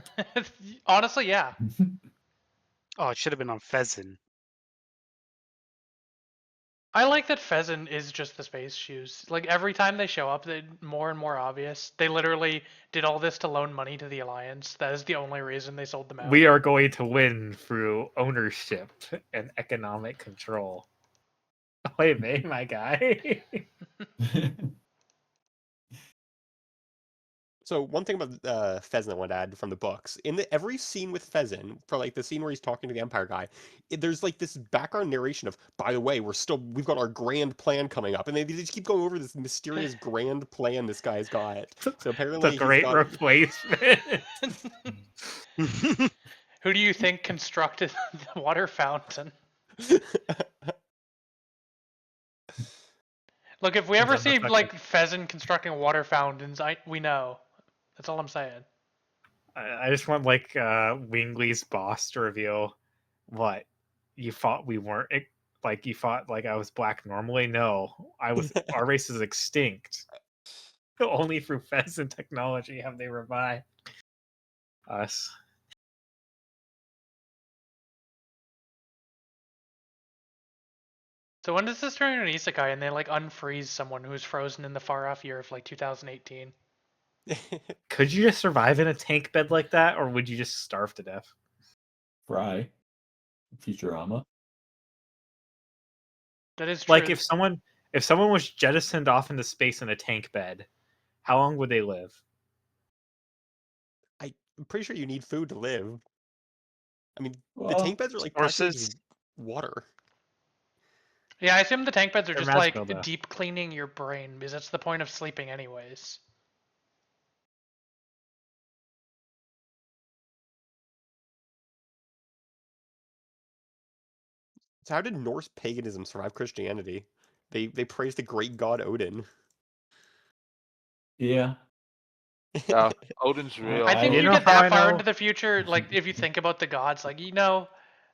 Speaker 1: Honestly, yeah.
Speaker 3: Oh, it should have been on Pheasant.
Speaker 1: I like that Pheasant is just the space shoes. Like every time they show up, they're more and more obvious. They literally did all this to loan money to the Alliance. That is the only reason they sold them out.
Speaker 4: We are going to win through ownership and economic control. Wait, me, my guy.
Speaker 5: So one thing about Pheasant I wanted to add from the books, in every scene with Pheasant, for like the scene where he's talking to the Empire guy, there's like this background narration of, by the way, we've got our grand plan coming up, and they just keep going over this mysterious grand plan this guy's got. So apparently
Speaker 4: The great replacement.
Speaker 1: Who do you think constructed the water fountain? Look, if we ever
Speaker 4: Depends on
Speaker 1: see
Speaker 4: the
Speaker 1: like Pheasant constructing water fountains, we know. That's all I'm saying.
Speaker 4: I just want like Wingley's boss to reveal what you thought we weren't. Like you thought like I was black normally. No, our race is extinct. Only through Pheasant technology have they revived us.
Speaker 1: So when does this turn into an isekai and they like unfreeze someone who's frozen in the far off year of like 2018?
Speaker 4: Could you just survive in a tank bed like that, or would you just starve to death?
Speaker 2: Fry. Futurama.
Speaker 1: That is true.
Speaker 4: Like if someone was jettisoned off into space in a tank bed, how long would they live?
Speaker 5: I'm pretty sure you need food to live. I mean, the
Speaker 2: Well,
Speaker 5: tank beds are like practically
Speaker 3: Sources.
Speaker 5: just water.
Speaker 1: Yeah, I assume the tank beds are
Speaker 4: They're
Speaker 1: just like
Speaker 4: magical, though.
Speaker 1: deep cleaning your brain because that's the point of sleeping anyways.
Speaker 5: So how did Norse paganism survive Christianity? They praised the great god Odin.
Speaker 2: Yeah.
Speaker 6: Yeah, Odin's real.
Speaker 1: I think
Speaker 2: You
Speaker 1: you
Speaker 4: know
Speaker 1: get
Speaker 4: how
Speaker 1: that
Speaker 4: I
Speaker 1: far
Speaker 4: know?
Speaker 1: into the future, like if you think about the gods, like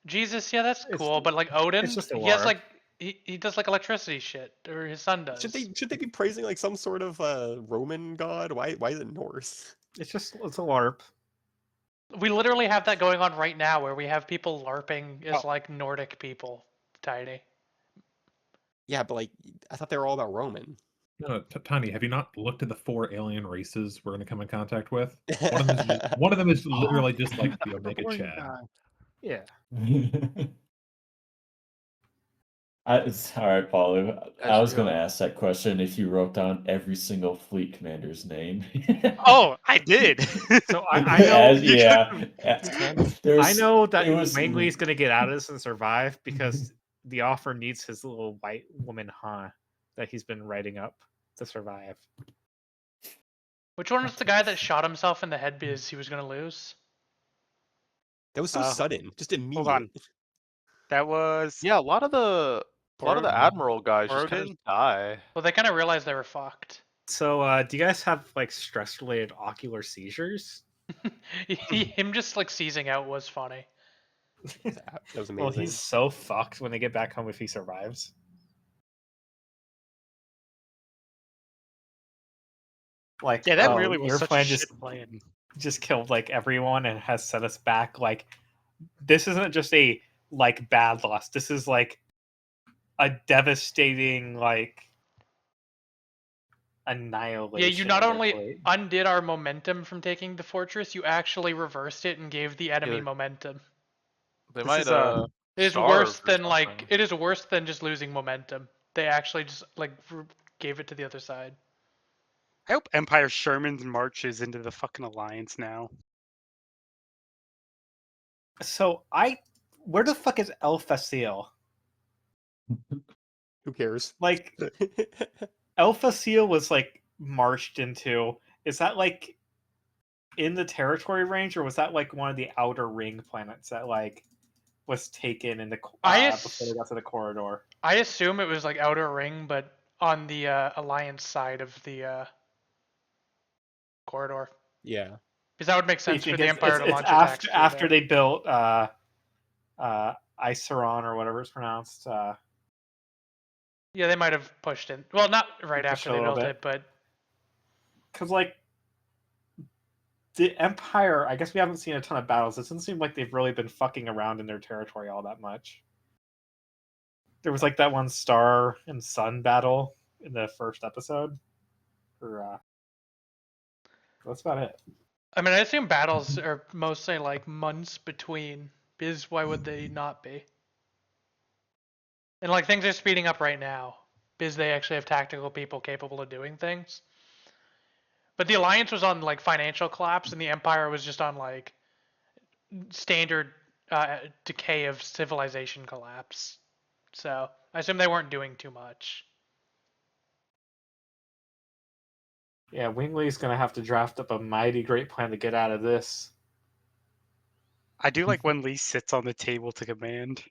Speaker 1: Jesus, yeah, that's
Speaker 4: It's-
Speaker 1: cool, but like Odin,
Speaker 4: it's just a
Speaker 1: he has
Speaker 4: lark.
Speaker 1: like he does like electricity shit, or his son does.
Speaker 5: Should they be praising like some sort of Roman god? Why is it Norse?
Speaker 4: It's a LARP.
Speaker 1: We literally have that going on right now, where we have people LARPing as
Speaker 3: Oh.
Speaker 1: like Nordic people, Tiny.
Speaker 5: Yeah, but like I thought they were all about Roman.
Speaker 7: No, Tiny, have you not looked at the 4 alien races we're going to come in contact with? One of them is literally just like the Omega
Speaker 3: Boring
Speaker 7: Chad.
Speaker 3: guy.
Speaker 4: Yeah.
Speaker 2: It's all right, Paulo. I
Speaker 6: That's
Speaker 2: was
Speaker 6: real.
Speaker 2: going to ask that question if you wrote down every single fleet commander's name.
Speaker 3: Oh, I did.
Speaker 4: So I know
Speaker 2: yeah.
Speaker 4: I
Speaker 2: There's
Speaker 4: know that
Speaker 2: it was
Speaker 4: Langley's gonna get out of this and survive because the offer needs his little white woman Han that he's been writing up to survive.
Speaker 1: Which one was the guy that shot himself in the head because he was gonna lose?
Speaker 5: That was so sudden, just immediate.
Speaker 3: Hold on. That was
Speaker 6: Yeah, a lot of the admiral guys just kind of
Speaker 3: Borodin?
Speaker 6: die.
Speaker 1: Well, they kind of realized they were fucked.
Speaker 4: So do you guys have like stress related ocular seizures?
Speaker 1: Him just like seizing out was funny.
Speaker 5: That was amazing.
Speaker 4: Well, he's so fucked when they get back home if he survives. Like,
Speaker 3: yeah, that
Speaker 4: oh,
Speaker 3: really was
Speaker 4: your
Speaker 3: such a
Speaker 4: plan
Speaker 3: shit plan.
Speaker 4: just killed like everyone and has set us back. Like, this isn't just a like bad loss. This is like a devastating like annihilation.
Speaker 1: Yeah, you not
Speaker 4: of their
Speaker 1: only
Speaker 4: fleet.
Speaker 1: undid our momentum from taking the fortress, you actually reversed it and gave the enemy
Speaker 6: Yeah.
Speaker 1: momentum.
Speaker 6: They
Speaker 3: This
Speaker 6: might
Speaker 3: is,
Speaker 1: It is
Speaker 6: starve
Speaker 1: worse
Speaker 6: or
Speaker 1: than like
Speaker 6: something.
Speaker 1: it is worse than just losing momentum. They actually just like gave it to the other side.
Speaker 3: I hope Empire Sherman marches into the fucking alliance now.
Speaker 4: So where the fuck is El Facil?
Speaker 5: Who cares?
Speaker 4: Like, El Facil was like marched into. Is that like in the territory range, or was that like one of the outer ring planets that like was taken in the before they got to the corridor?
Speaker 1: I assume it was like Outer Ring, but on the Alliance side of the corridor.
Speaker 5: Yeah.
Speaker 1: Because that would make
Speaker 4: So you
Speaker 1: sense for
Speaker 4: think
Speaker 1: the Empire to
Speaker 4: it's
Speaker 1: launch attacks
Speaker 4: after
Speaker 1: through
Speaker 4: they built Iceron or whatever it's pronounced.
Speaker 1: Yeah, they might have pushed in. Well, not right
Speaker 4: Pushed
Speaker 1: after
Speaker 4: a
Speaker 1: they
Speaker 4: little
Speaker 1: built
Speaker 4: bit.
Speaker 1: it, but
Speaker 4: Because like the Empire, I guess we haven't seen a ton of battles. It doesn't seem like they've really been fucking around in their territory all that much. There was like that one Star and Sun battle in the first episode. That's about it.
Speaker 1: I mean, I assume battles are mostly like months between. Because why would they not be? And like things are speeding up right now. Because they actually have tactical people capable of doing things. But the Alliance was on like financial collapse, and the Empire was just on like standard decay of civilization collapse. So I assume they weren't doing too much.
Speaker 4: Yeah, Wingley's gonna have to draft up a mighty great plan to get out of this.
Speaker 3: I do like when Lee sits on the table to command.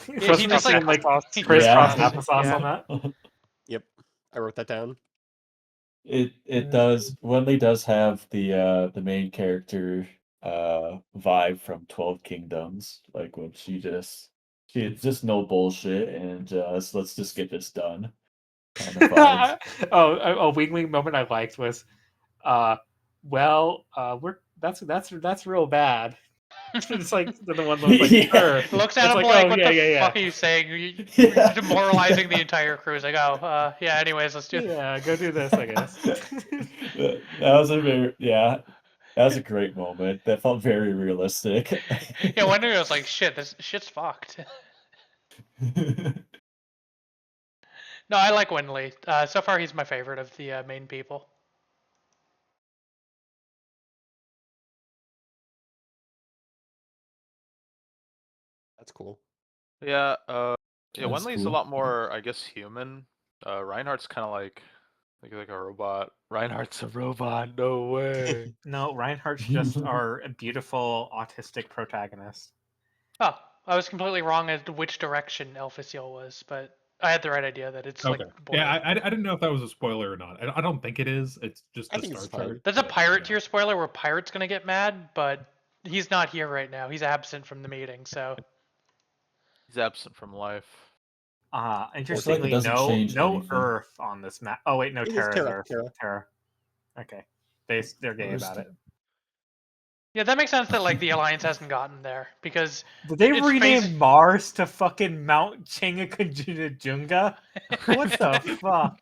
Speaker 1: Yeah, he just like
Speaker 4: crisscross
Speaker 2: Yeah.
Speaker 4: applesauce on that.
Speaker 5: Yep. I wrote that down.
Speaker 2: It does. Wenley does have the main character vibe from 12 Kingdoms, like when she just no bullshit and just let's just get this done kind of vibe.
Speaker 4: A Wingling moment I liked was, that's real bad. It's like the one that was like,
Speaker 2: Yeah.
Speaker 4: sure.
Speaker 1: Looks at
Speaker 4: It's
Speaker 1: him
Speaker 4: like,
Speaker 1: like,
Speaker 4: oh,
Speaker 1: what
Speaker 4: yeah,
Speaker 1: the
Speaker 4: yeah,
Speaker 1: fuck
Speaker 4: yeah.
Speaker 1: are you saying? You're
Speaker 2: Yeah.
Speaker 1: demoralizing the entire crew. It's like, oh, yeah, anyways, let's do it.
Speaker 4: Yeah, go do this, I guess.
Speaker 2: That was a very that was a great moment. That felt very realistic.
Speaker 1: Yeah, one day I was like, shit, this shit's fucked. No, I like Winley. So far, he's my favorite of the main people.
Speaker 5: That's cool.
Speaker 6: Yeah, yeah,
Speaker 2: That's
Speaker 6: Wenley's a
Speaker 2: cool.
Speaker 6: lot more, I guess, human. Reinhardt's kind of like a robot. Reinhardt's a robot. No way.
Speaker 4: No, Reinhardt's just our beautiful autistic protagonist.
Speaker 1: Oh, I was completely wrong as to which direction Elphaciel was, but I had the right idea that it's
Speaker 7: Okay.
Speaker 1: like.
Speaker 7: Yeah, I didn't know if that was a spoiler or not. I don't think it is. It's just
Speaker 5: I
Speaker 7: the
Speaker 5: think
Speaker 7: star
Speaker 5: it's fine.
Speaker 7: chart.
Speaker 1: That's a
Speaker 7: but,
Speaker 1: pirate
Speaker 7: yeah.
Speaker 1: tier spoiler where Pirate's gonna get mad, but he's not here right now. He's absent from the meeting, so.
Speaker 6: He's absent from life.
Speaker 4: Interestingly,
Speaker 2: doesn't change
Speaker 4: no
Speaker 2: anything.
Speaker 4: Earth on this map. Oh wait, no,
Speaker 5: It is
Speaker 4: Terra is
Speaker 5: Terra,
Speaker 4: Earth.
Speaker 5: Terra.
Speaker 4: Terra. Okay, they're gay
Speaker 2: Where's
Speaker 4: about
Speaker 2: the-
Speaker 4: it.
Speaker 1: Yeah, that makes sense that like the Alliance hasn't gotten there because
Speaker 4: Did they
Speaker 1: It's
Speaker 4: rename
Speaker 1: phase-
Speaker 4: Mars to fucking Mount Chingachunga? What the fuck?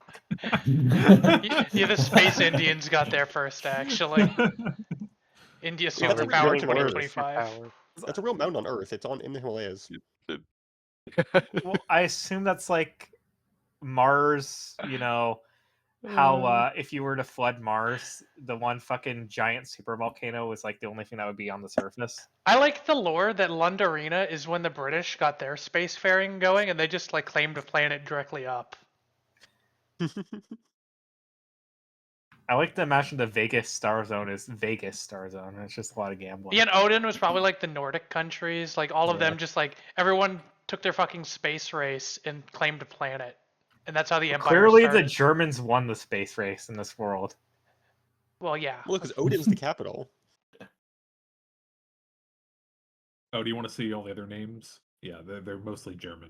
Speaker 1: yeah, the Space Indians got there first actually. India
Speaker 5: I mean, that's a
Speaker 1: superpower
Speaker 5: mountain on Earth.
Speaker 1: 2025.
Speaker 5: That's a real mountain on Earth. It's in the Himalayas.
Speaker 4: Well, I assume that's like Mars, how if you were to flood Mars, the one fucking giant super volcano was like the only thing that would be on the surface.
Speaker 1: I like the lore that Lundarina is when the British got their spacefaring going and they just like claimed a planet directly up.
Speaker 4: I like to imagine the Vegas Star Zone is Vegas Star Zone. It's just a lot of gambling.
Speaker 1: Yeah, and Odin was probably like the Nordic countries, like all of
Speaker 4: Yeah.
Speaker 1: them just like everyone took their fucking space race and claimed a planet. And that's how the Empire
Speaker 4: Clearly,
Speaker 1: started.
Speaker 4: the Germans won the space race in this world.
Speaker 1: Well, yeah.
Speaker 5: Well, because Odin's the capital.
Speaker 7: Oh, do you want to see all the other names? Yeah, they're mostly German.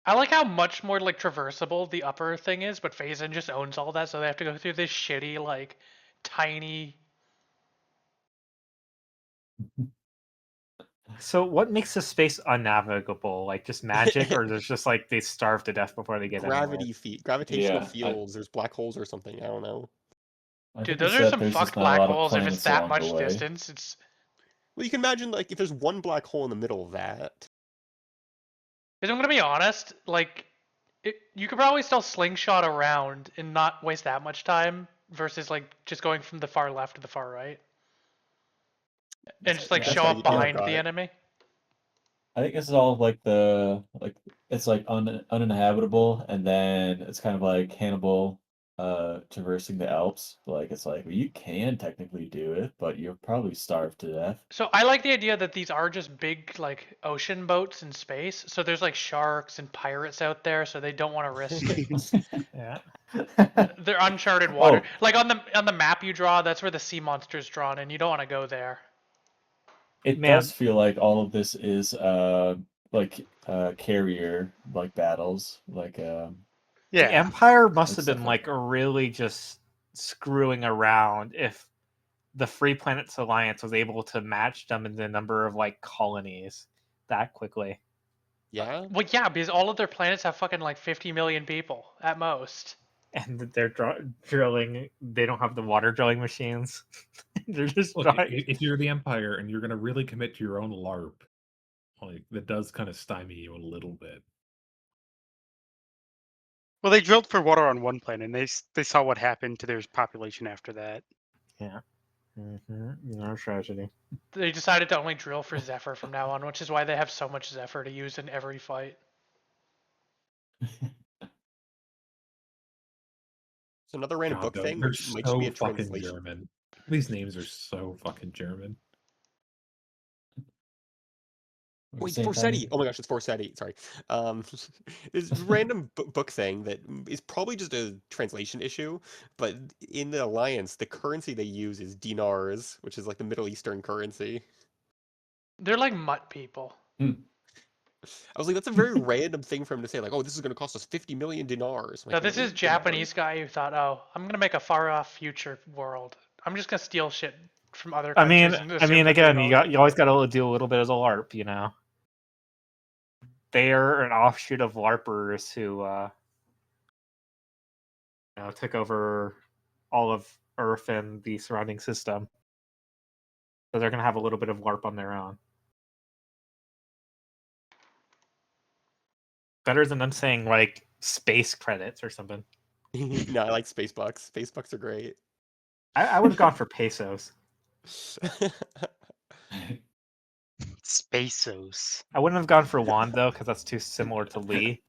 Speaker 1: I like how much more like traversable the upper thing is, but Phazon just owns all that, so they have to go through this shitty, like, tiny.
Speaker 4: So, what makes the space unnavigable? Like just magic, or there's just like they starve to death before they get
Speaker 5: Gravitational
Speaker 2: Yeah,
Speaker 5: fields. There's black holes or something. I don't know.
Speaker 2: I
Speaker 1: Dude,
Speaker 2: think it's
Speaker 1: those are
Speaker 2: that
Speaker 1: some
Speaker 2: there's just
Speaker 1: fucked
Speaker 2: not a
Speaker 1: black
Speaker 2: lot of
Speaker 1: holes if it's
Speaker 2: planets
Speaker 1: that
Speaker 2: along the
Speaker 1: much
Speaker 2: way.
Speaker 1: distance. It's.
Speaker 5: Well, you can imagine like if there's one black hole in the middle of that.
Speaker 1: Because I'm gonna be honest, like, you could probably still slingshot around and not waste that much time versus like just going from the far left to the far right. And just like
Speaker 5: That's
Speaker 1: show
Speaker 5: how
Speaker 1: up
Speaker 5: you do it,
Speaker 1: behind
Speaker 5: got
Speaker 1: the
Speaker 5: it.
Speaker 1: enemy.
Speaker 2: I think this is all like it's like uninhabitable, and then it's kind of like Hannibal traversing the Alps. Like it's like, well, you can technically do it, but you'll probably starve to death.
Speaker 1: So I like the idea that these are just big like ocean boats in space. So there's like sharks and pirates out there, so they don't want to risk it.
Speaker 4: Yeah.
Speaker 1: They're uncharted water.
Speaker 2: Oh.
Speaker 1: Like on the map you draw, that's where the sea monster's drawn, and you don't want to go there.
Speaker 2: It
Speaker 4: Man.
Speaker 2: does feel like all of this is like carrier like battles, like
Speaker 4: The
Speaker 3: Yeah.
Speaker 4: Empire must
Speaker 2: Like
Speaker 4: have
Speaker 2: stuff
Speaker 4: been
Speaker 2: like
Speaker 4: like really just screwing around if the Free Planets Alliance was able to match them in the number of like colonies that quickly.
Speaker 5: Yeah.
Speaker 1: Well, yeah, because all of their planets have fucking like 50 million people at most.
Speaker 4: And that they're drilling, they don't have the water drilling machines. They're just
Speaker 7: Look,
Speaker 4: drawing.
Speaker 7: if you're the Empire and you're going to really commit to your own LARP, like that does kind of stymie you a little bit.
Speaker 3: Well, they drilled for water on one planet, and they saw what happened to their population after that.
Speaker 4: Yeah. No tragedy.
Speaker 1: They decided to only drill for Zephyr from now on, which is why they have so much Zephyr to use in every fight.
Speaker 5: So another random
Speaker 7: God,
Speaker 5: book
Speaker 7: though,
Speaker 5: thing,
Speaker 7: they're
Speaker 5: which might just be
Speaker 7: so
Speaker 5: a
Speaker 7: fucking
Speaker 5: translation.
Speaker 7: German. These names are so fucking German.
Speaker 2: What were you
Speaker 5: Wait,
Speaker 2: saying,
Speaker 5: Forsetti!
Speaker 2: Tommy?
Speaker 5: Oh my gosh, it's Forsetti. Sorry. This random book thing that is probably just a translation issue, but in the Alliance, the currency they use is dinars, which is like the Middle Eastern currency.
Speaker 1: They're like mutt people.
Speaker 5: I was like, that's a very random thing for him to say, like, oh, this is going to cost us 50 million dinars. I'm
Speaker 1: No,
Speaker 5: like,
Speaker 1: this is
Speaker 5: "Really?
Speaker 1: Japanese
Speaker 5: Dinars?"
Speaker 1: guy who thought, oh, I'm gonna make a far off future world. I'm just gonna steal shit from other
Speaker 4: I
Speaker 1: countries.
Speaker 4: mean,
Speaker 1: and assume that they
Speaker 4: again,
Speaker 1: own
Speaker 4: you
Speaker 1: it.
Speaker 4: always got to do a little bit of the LARP, you know. They are an offshoot of LARPers who, took over all of Earth and the surrounding system. So they're gonna have a little bit of LARP on their own. Better than them saying like space credits or something.
Speaker 5: No, I like space bucks. Space bucks are great.
Speaker 4: I would have gone for pesos.
Speaker 3: Spaceos.
Speaker 4: I wouldn't have gone for wand though, because that's too similar to Lee.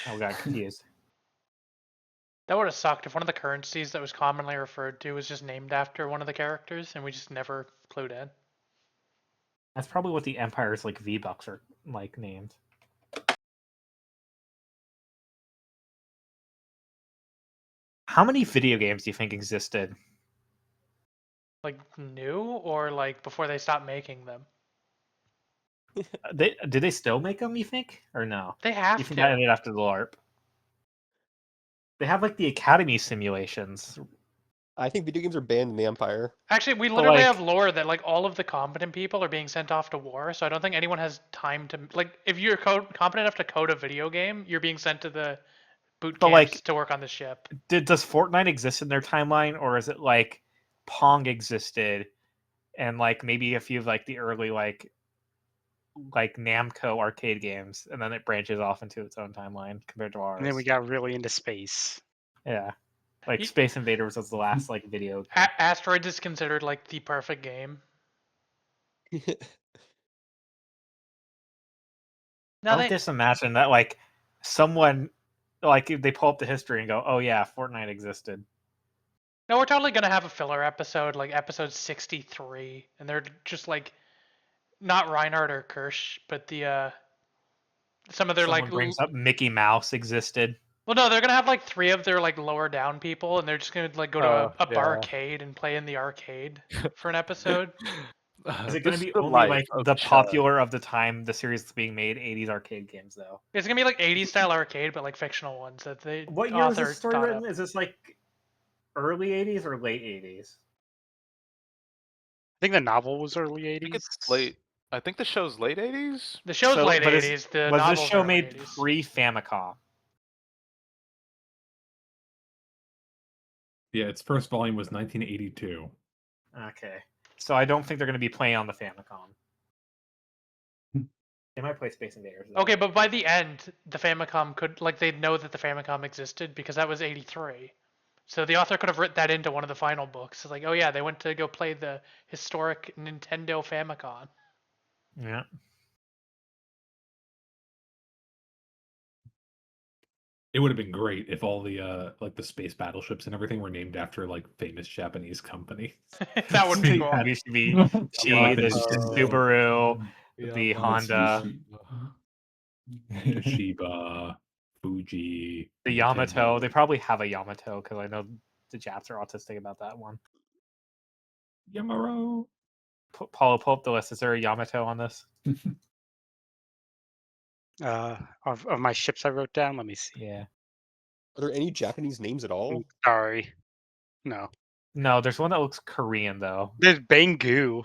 Speaker 4: I got confused.
Speaker 1: That would have sucked if one of the currencies that was commonly referred to was just named after one of the characters, and we just never clued in.
Speaker 4: That's probably what the Empire's like V-Bucks are like named. How many video games do you think existed?
Speaker 1: Like new or like before they stopped making them?
Speaker 4: Do they still make them? You think or no?
Speaker 1: They
Speaker 4: You
Speaker 1: have
Speaker 4: think that
Speaker 1: to.
Speaker 4: ended after the LARP? They have like the Academy simulations.
Speaker 5: I think video games are banned in the Empire.
Speaker 1: Actually, we
Speaker 4: But,
Speaker 1: literally
Speaker 4: like-
Speaker 1: have lore that like all of the competent people are being sent off to war. So I don't think anyone has time to like. If you're competent enough to code a video game, you're being sent to the boot
Speaker 4: But,
Speaker 1: camps
Speaker 4: like,
Speaker 1: to work on the ship.
Speaker 4: Does Fortnite exist in their timeline, or is it like Pong existed, and like maybe a few of like the early like Namco arcade games, and then it branches off into its own timeline compared to ours.
Speaker 3: And then we got really into space.
Speaker 4: yeah, like
Speaker 1: Ye-
Speaker 4: Space Invaders was the last like video.
Speaker 1: Asteroids is considered like the perfect game.
Speaker 4: I
Speaker 1: Now
Speaker 4: would
Speaker 1: they
Speaker 4: just imagine that like someone like if they pull up the history and go, oh yeah, Fortnite existed.
Speaker 1: no, we're totally gonna have a filler episode like episode 63, and they're just like not Reinhardt or Kirsch, but the some of their
Speaker 4: Someone
Speaker 1: like
Speaker 4: brings up Mickey Mouse existed.
Speaker 1: well, no, they're gonna have like 3 of their like lower down people, and they're just gonna like go to a barcade and play in the arcade for an episode.
Speaker 4: Is it going
Speaker 6: This
Speaker 4: to be
Speaker 6: the
Speaker 4: only
Speaker 6: life
Speaker 4: like
Speaker 6: of
Speaker 4: the
Speaker 6: Chad.
Speaker 4: popular of the time the series is being made 80s arcade games though?
Speaker 1: It's gonna be like 80s style arcade, but like fictional ones that they
Speaker 4: What year is
Speaker 1: author
Speaker 4: this story
Speaker 1: thought
Speaker 4: written?
Speaker 1: up.
Speaker 4: Is this like early 80s or late 80s?
Speaker 3: I think the novel was early
Speaker 6: I
Speaker 3: 80s.
Speaker 6: think it's late. I think the show's late 80s.
Speaker 1: The show's
Speaker 4: So-
Speaker 1: late
Speaker 4: but
Speaker 1: 80s. The
Speaker 4: Was
Speaker 1: novel's
Speaker 4: this show
Speaker 1: early
Speaker 4: made
Speaker 1: 80s.
Speaker 4: pre-Famicom?
Speaker 7: Yeah, its first volume was 1982.
Speaker 4: Okay. So I don't think they're going to be playing on the Famicom. They might play Space Invaders. though.
Speaker 1: Okay, but by the end, the Famicom could like they'd know that the Famicom existed because that was 83. So the author could have written that into one of the final books. It's like, oh yeah, they went to go play the historic Nintendo Famicom.
Speaker 4: Yeah.
Speaker 7: It would have been great if all the like the space battleships and everything were named after like famous Japanese company.
Speaker 1: That would be
Speaker 7: See,
Speaker 1: cool.
Speaker 4: It used to be G, the Subaru, the Honda,
Speaker 7: Toshiba, Fuji,
Speaker 4: the Yamato. They probably have a Yamato because I know the Japs are autistic about that one.
Speaker 7: Yamaro.
Speaker 4: Paulo, pull up the list. Is there a Yamato on this?
Speaker 3: Of my ships I wrote down. Let me see.
Speaker 4: Yeah.
Speaker 5: Are there any Japanese names at all?
Speaker 3: Sorry. No.
Speaker 4: No, there's one that looks Korean though.
Speaker 3: There's Bangu.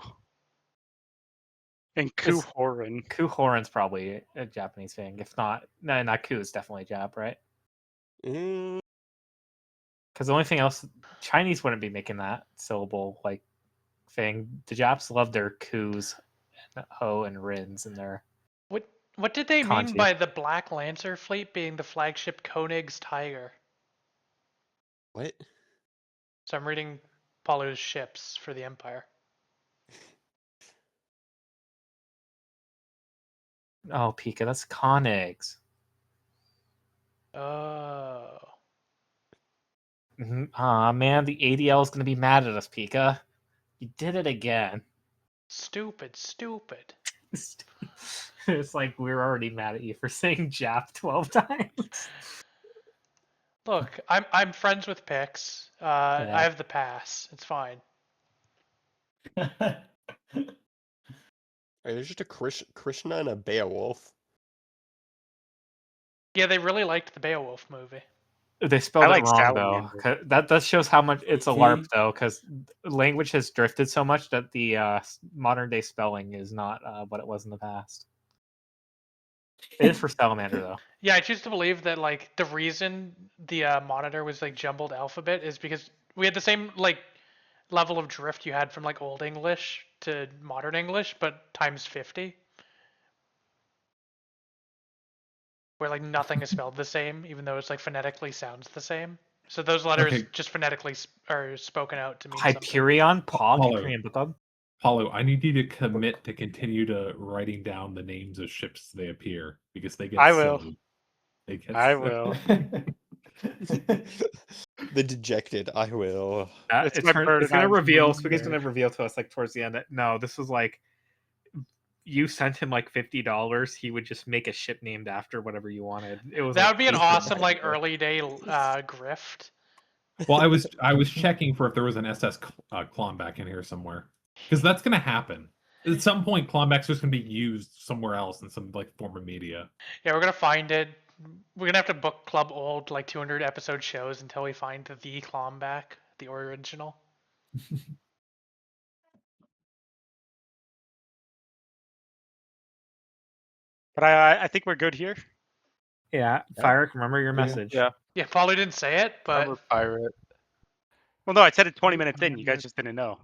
Speaker 3: And
Speaker 4: It's-
Speaker 3: Kuhorin.
Speaker 4: Kuhorin's probably a Japanese thing. If not, no, not Ku is definitely Jap, right?
Speaker 5: Mm,
Speaker 4: Because the only thing else, Chinese wouldn't be making that syllable like thing. The Japs love their Kus, Ho, and Rins in their.
Speaker 1: What did they mean
Speaker 4: Kanji.
Speaker 1: by the Black Lancer fleet being the flagship Koenig's Tiger?
Speaker 5: what?
Speaker 1: So I'm reading Paulu's ships for the Empire.
Speaker 4: Oh, Pika, that's Koenigs.
Speaker 1: Oh.
Speaker 4: Aw, man, the ADL is going to be mad at us, Pika. You did it again.
Speaker 1: Stupid, stupid.
Speaker 4: It's like we're already mad at you for saying Jap 12 times.
Speaker 1: Look, I'm friends with Pix.
Speaker 4: Yeah.
Speaker 1: I have the pass. It's fine.
Speaker 5: Alright, there's just a Krishna and a Beowulf.
Speaker 1: Yeah, they really liked the Beowulf movie.
Speaker 4: They spelled
Speaker 3: I
Speaker 4: it
Speaker 3: like
Speaker 4: wrong though.
Speaker 3: Salamander.
Speaker 4: 'Cause that shows how much it's a LARP
Speaker 2: See?
Speaker 4: though, because language has drifted so much that the modern day spelling is not what it was in the past. It is for salamander though.
Speaker 1: Yeah, I choose to believe that like the reason the monitor was like jumbled alphabet is because we had the same like level of drift you had from like Old English to modern English, but times 50. Where like nothing is spelled the same, even though it's like phonetically sounds the same. So those letters
Speaker 7: Okay.
Speaker 1: just phonetically are spoken out to mean something.
Speaker 4: Hyperion, Pog,
Speaker 7: Apollo.
Speaker 4: Hyperion, Butug.
Speaker 7: Paulo, I need you to commit to continue to writing down the names of ships as they appear because they get
Speaker 3: I will.
Speaker 7: silly. They get
Speaker 3: I
Speaker 7: silly.
Speaker 3: will.
Speaker 5: The dejected, I will.
Speaker 3: It's my bird
Speaker 4: It's
Speaker 3: and
Speaker 4: gonna
Speaker 3: I was
Speaker 4: reveal.
Speaker 3: born
Speaker 4: Squeaky's
Speaker 3: there.
Speaker 4: gonna reveal to us like towards the end that no, this was like you sent him like $50. He would just make a ship named after whatever you wanted. It was
Speaker 1: That
Speaker 4: like
Speaker 1: would be an
Speaker 4: $8.
Speaker 1: awesome like early day grift.
Speaker 7: Well, I was checking for if there was an SS Klonback in here somewhere because that's gonna happen at some point. Klonback's just gonna be used somewhere else in some like form of media.
Speaker 1: Yeah, we're gonna find it. we're gonna have to book club old like 200 episode shows until we find the Clom back, the original.
Speaker 3: But I think we're good here.
Speaker 4: Yeah,
Speaker 5: Yeah.
Speaker 4: Fire, remember your
Speaker 2: Yeah.
Speaker 4: message.
Speaker 6: Yeah.
Speaker 1: Yeah, Paulie didn't say it, but
Speaker 6: I'm a pirate.
Speaker 3: Well, no, I said it 20 minutes in. You guys just didn't know.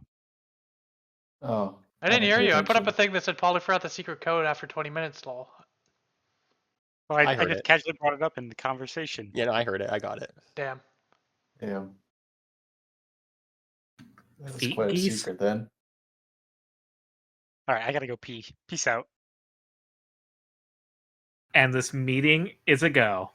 Speaker 2: Oh,
Speaker 1: I didn't
Speaker 2: didn't
Speaker 1: hear
Speaker 2: pay
Speaker 1: you. I put up a
Speaker 2: attention.
Speaker 1: thing that said Paulie forgot the secret code after 20 minutes, lol.
Speaker 3: Well,
Speaker 5: I
Speaker 3: I
Speaker 5: heard
Speaker 3: just
Speaker 5: it.
Speaker 3: casually brought it up in the conversation.
Speaker 5: Yeah, no, I heard it. I got it.
Speaker 1: Damn.
Speaker 2: Yeah. That's
Speaker 4: Feet
Speaker 2: quite a
Speaker 4: geese?
Speaker 2: secret then.
Speaker 3: All right, I gotta go pee. Peace out.
Speaker 4: And this meeting is a go.